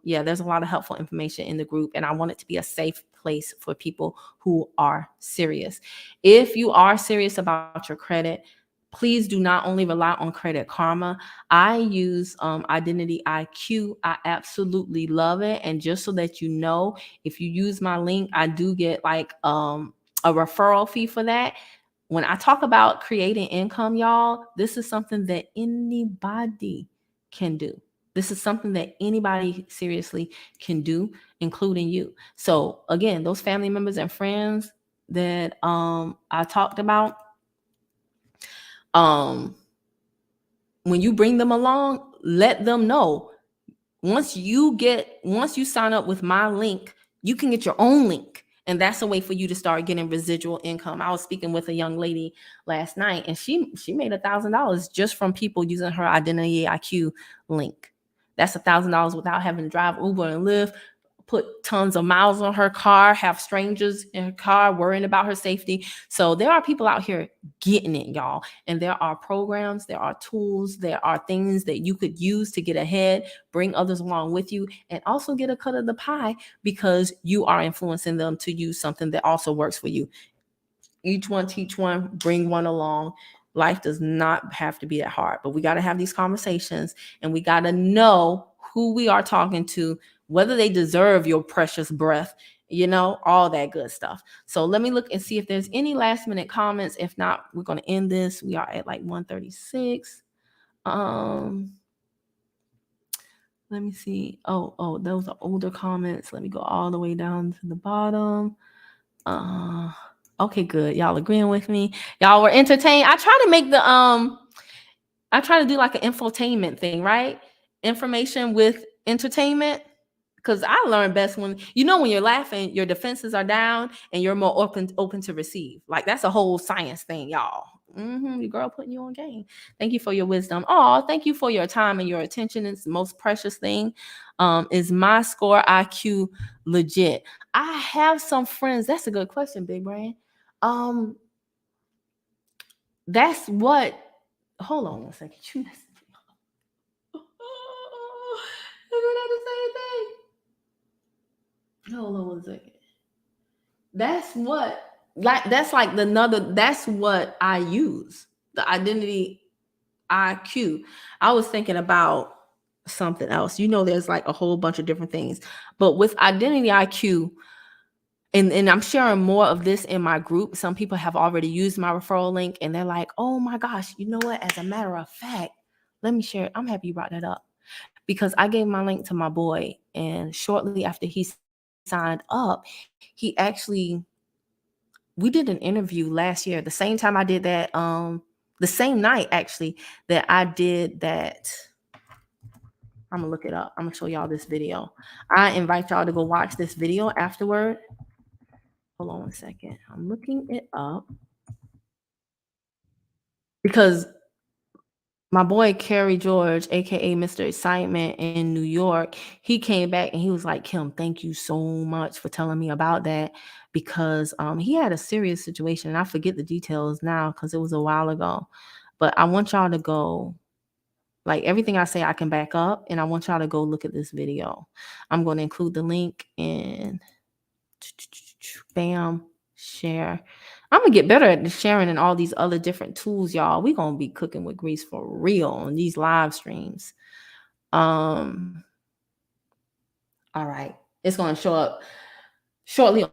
there's a lot of helpful information in the group, and I want it to be a safe place for people who are serious. If you are serious about your credit, please do not only rely on Credit Karma. I use IdentityIQ. I absolutely love it. And just so that you know, if you use my link, I do get like a referral fee for that. When I talk about creating income, y'all, this is something that anybody can do. This is something that anybody seriously can do, including you. So again, those family members and friends that I talked about, when you bring them along, let them know, once you sign up with my link, you can get your own link. And that's a way for you to start getting residual income. I was speaking with a young lady last night, and she made $1,000 just from people using her IdentityIQ link. That's $1,000 without having to drive Uber and Lyft, put tons of miles on her car, have strangers in her car worrying about her safety. So there are people out here getting it, y'all. And there are programs, there are tools, there are things that you could use to get ahead, bring others along with you, and also get a cut of the pie because you are influencing them to use something that also works for you. Each one teach one, bring one along. Life does not have to be that hard, but we got to have these conversations, and we got to know who we are talking to, whether they deserve your precious breath, all that good stuff. So let me look and see if there's any last minute comments. If not, we're going to end this. We are at like 1:36. Let me see. Oh, those are older comments. Let me go all the way down to the bottom. Okay, good. Y'all agreeing with me? Y'all were entertained. I try to make I try to do like an infotainment thing, right? Information with entertainment. Because I learn best when you're laughing, your defenses are down and you're more open to receive. Like, that's a whole science thing, y'all. Your girl putting you on game. Thank you for your wisdom. Oh, thank you for your time and your attention. It's the most precious thing. Is my score IQ legit? I have some friends. That's a good question, Big Brain. That's what. Hold on one second. You messed me up. Isn't that the same thing? Hold on one second. That's what that's what I use. The Identity IQ. I was thinking about something else. There's like a whole bunch of different things. But with Identity IQ, and I'm sharing more of this in my group. Some people have already used my referral link and they're like, oh my gosh, you know what? As a matter of fact, let me share it. I'm happy you brought that up, because I gave my link to my boy, and shortly after he signed up, we did an interview last year, the same time I did that, the same night actually that I did that. I'm gonna look it up. I'm gonna show y'all this video. I invite y'all to go watch this video afterward. Hold on one second. I'm looking it up because my boy Kerry George, aka Mr. Excitement in New York, he came back and he was like, Kim, thank you so much for telling me about that, because he had a serious situation, and I forget the details now because it was a while ago. But I want y'all to go, like, everything I say I can back up, and I want y'all to go look at this video. I'm going to include the link and bam, share. I'm gonna get better at the sharing and all these other different tools, y'all. We gonna be cooking with grease for real on these live streams. All right, it's gonna show up shortly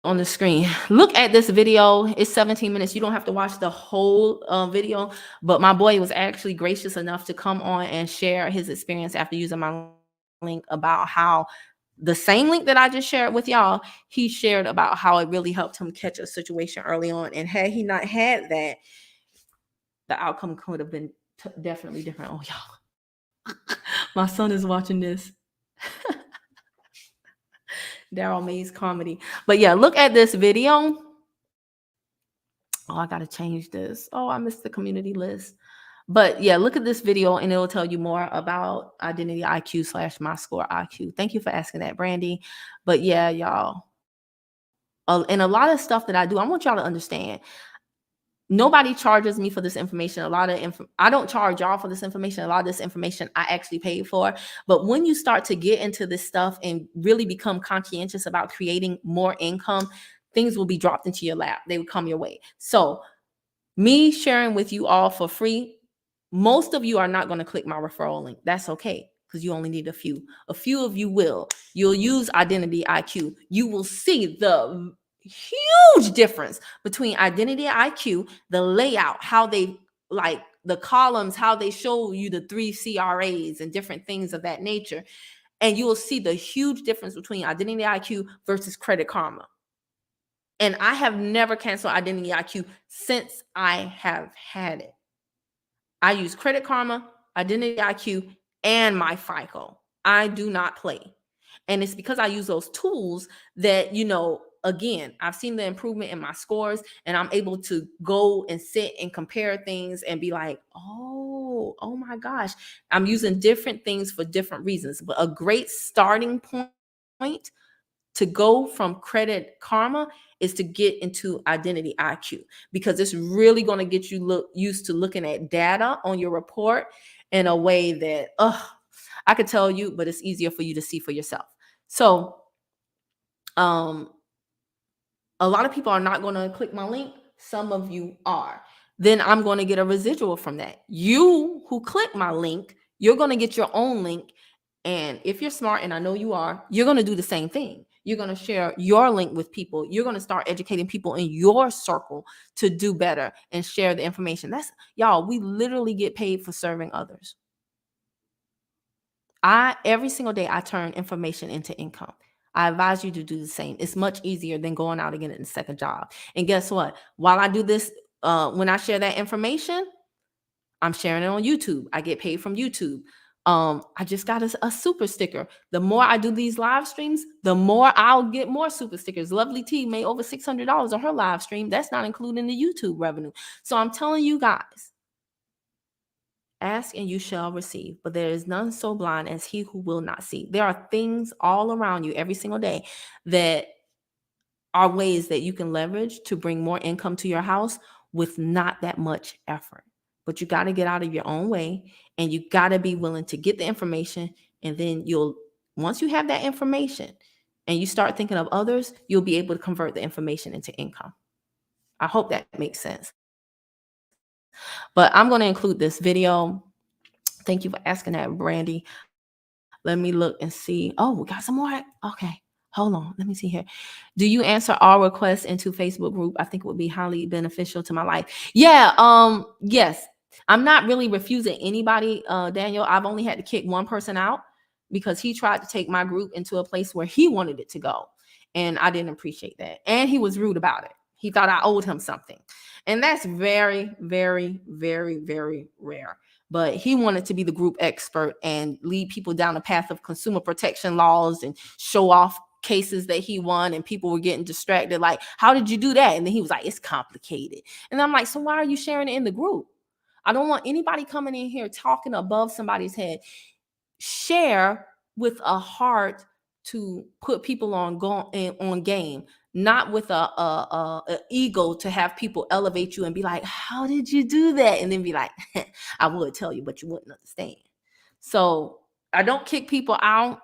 on the screen. Look at this video. It's 17 minutes. You don't have to watch the whole video, but my boy was actually gracious enough to come on and share his experience after using my link about how the same link that I just shared with y'all, he shared about how it really helped him catch a situation early on. And had he not had that, the outcome could have been definitely different. Oh, y'all, my son is watching this. Daryl May's comedy. But yeah, look at this video. Oh, I got to change this. Oh, I missed the community list. But yeah, look at this video and it'll tell you more about IdentityIQ / my score IQ. Thank you for asking that, Brandy. But yeah, y'all. And a lot of stuff that I do, I want y'all to understand. Nobody charges me for this information. I don't charge y'all for this information. A lot of this information I actually paid for. But when you start to get into this stuff and really become conscientious about creating more income, things will be dropped into your lap. They will come your way. So me sharing with you all for free, most of you are not going to click my referral link. That's okay, because you only need a few. A few of you will. You'll use IdentityIQ. You will see the huge difference between IdentityIQ, the layout, how they like the columns, how they show you the 3 CRAs and different things of that nature. And you will see the huge difference between IdentityIQ versus Credit Karma. And I have never canceled IdentityIQ since I have had it. I use Credit Karma, IdentityIQ, and my FICO. I do not play. And it's because I use those tools that, again, I've seen the improvement in my scores, and I'm able to go and sit and compare things and be like, oh my gosh, I'm using different things for different reasons. But a great starting point to go from Credit Karma is to get into IdentityIQ, because it's really going to get you used to looking at data on your report in a way that I could tell you, but it's easier for you to see for yourself. So a lot of people are not going to click my link. Some of you are. Then I'm going to get a residual from that. You who click my link, you're going to get your own link. And if you're smart, and I know you are, you're going to do the same thing. You're going to share your link with people. You're going to start educating people in your circle to do better and share the information. That's, y'all, we literally get paid for serving others. Every single day, I turn information into income. I advise you to do the same. It's much easier than going out and getting a second job. And guess what? While I do this, when I share that information, I'm sharing it on YouTube. I get paid from YouTube. I just got a super sticker. The more I do these live streams, the more I'll get more super stickers. Lovely T made over $600 on her live stream. That's not including the YouTube revenue. So I'm telling you guys, ask and you shall receive, but there is none so blind as he who will not see. There are things all around you every single day that are ways that you can leverage to bring more income to your house with not that much effort. But you got to get out of your own way, and you got to be willing to get the information. And then once you have that information and you start thinking of others, you'll be able to convert the information into income. I hope that makes sense. But I'm going to include this video. Thank you for asking that, Brandy. Let me look and see. Oh, we got some more. Okay. Hold on. Let me see here. Do you answer all requests into Facebook group? I think it would be highly beneficial to my life. Yeah. Yes. I'm not really refusing anybody, Daniel. I've only had to kick one person out because he tried to take my group into a place where he wanted it to go. And I didn't appreciate that. And he was rude about it. He thought I owed him something. And that's very, very, very, very rare. But he wanted to be the group expert and lead people down the path of consumer protection laws and show off cases that he won, and people were getting distracted. Like, how did you do that? And then he was like, it's complicated. And I'm like, so why are you sharing it in the group? I don't want anybody coming in here talking above somebody's head. Share with a heart to put people on game, not with a ego to have people elevate you and be like, how did you do that? And then be like, I would tell you, but you wouldn't understand. So I don't kick people out.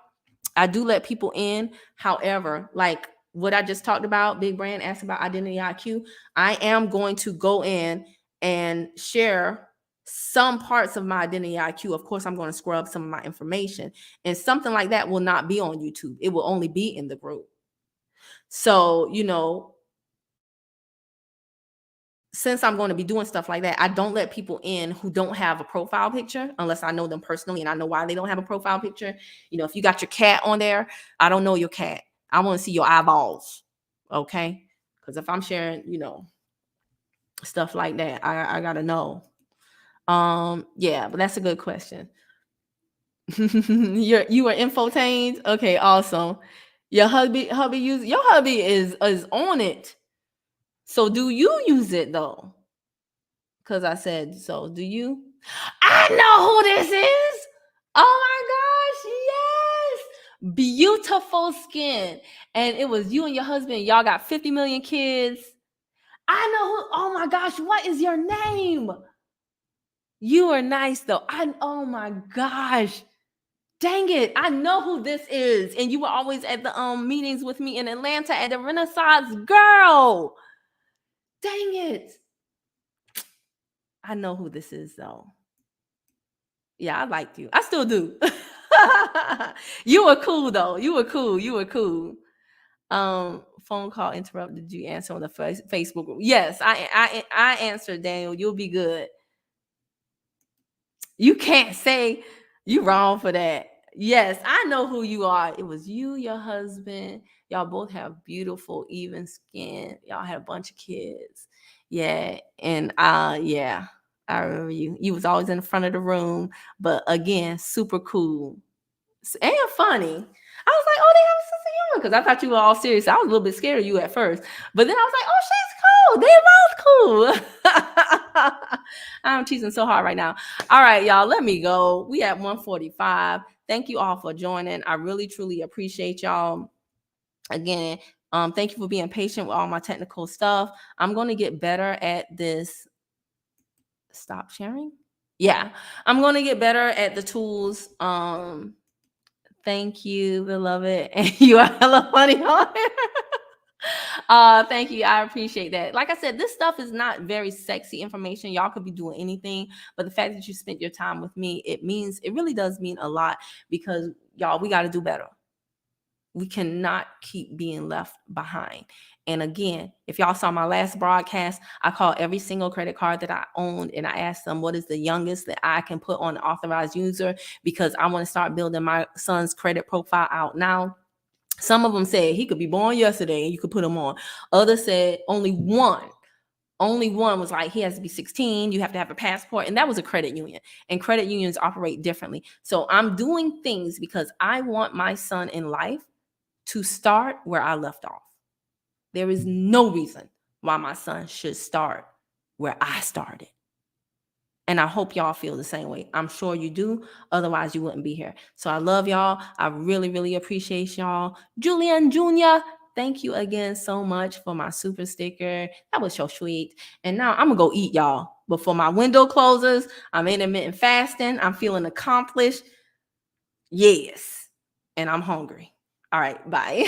I do let people in. However, like what I just talked about, Big Brand asked about Identity IQ, I am going to go in and share some parts of my Identity IQ. Of course, I'm going to scrub some of my information, and something like that will not be on YouTube. It will only be in the group. So, since I'm going to be doing stuff like that, I don't let people in who don't have a profile picture unless I know them personally and I know why they don't have a profile picture. If you got your cat on there, I don't know your cat. I want to see your eyeballs. Okay? Because if I'm sharing, stuff like that, I gotta know. Yeah, but that's a good question. You are infotained? Okay, awesome. Your hubby is on it. So do you use it though? Because I said so. Do you? I know who this is. Oh my gosh, yes. Beautiful skin. And it was you and your husband. Y'all got 50 million kids. I know who. Oh my gosh, what is your name? You are nice though. Oh my gosh. Dang it. I know who this is. And you were always at the meetings with me in Atlanta at the Renaissance. Girl. Dang it. I know who this is though. Yeah, I liked you. I still do. You were cool though. You were cool. Phone call interrupted. Did you answer on the Facebook group? Yes, I answered, Daniel. You'll be good. You can't say you wrong for that. Yes, I know who you are. It was you, your husband. Y'all both have beautiful, even skin. Y'all had a bunch of kids. Yeah. And yeah, I remember you. You was always in the front of the room, but again, super cool and funny. I was like, oh, they have a sense of humor, because I thought you were all serious. I was a little bit scared of you at first, but then I was like, oh, she's cool. They're both cool. I'm teasing so hard right now. All right, y'all, let me go. We at 1:45. Thank you all for joining. I really, truly appreciate y'all. Again, thank you for being patient with all my technical stuff. I'm going to get better at this. Stop sharing. Yeah, I'm going to get better at the tools. Thank you, beloved. And you are hella funny on thank you. I appreciate that. Like I said, this stuff is not very sexy information. Y'all could be doing anything, but the fact that you spent your time with me, it really does mean a lot, because y'all, we got to do better. We cannot keep being left behind. And again, if y'all saw my last broadcast, I called every single credit card that I owned and I asked them, what is the youngest that I can put on the authorized user? Because I want to start building my son's credit profile out now. Some of them said he could be born yesterday and you could put him on. Others said only one was like, he has to be 16. You have to have a passport. And that was a credit union. And credit unions operate differently. So I'm doing things because I want my son in life to start where I left off. There is no reason why my son should start where I started. And I hope y'all feel the same way. I'm sure you do. Otherwise, you wouldn't be here. So I love y'all. I really, really appreciate y'all. Julian Jr., thank you again so much for my super sticker. That was so sweet. And now I'm going to go eat, y'all. Before my window closes, I'm intermittent fasting. I'm feeling accomplished. Yes. And I'm hungry. All right. Bye.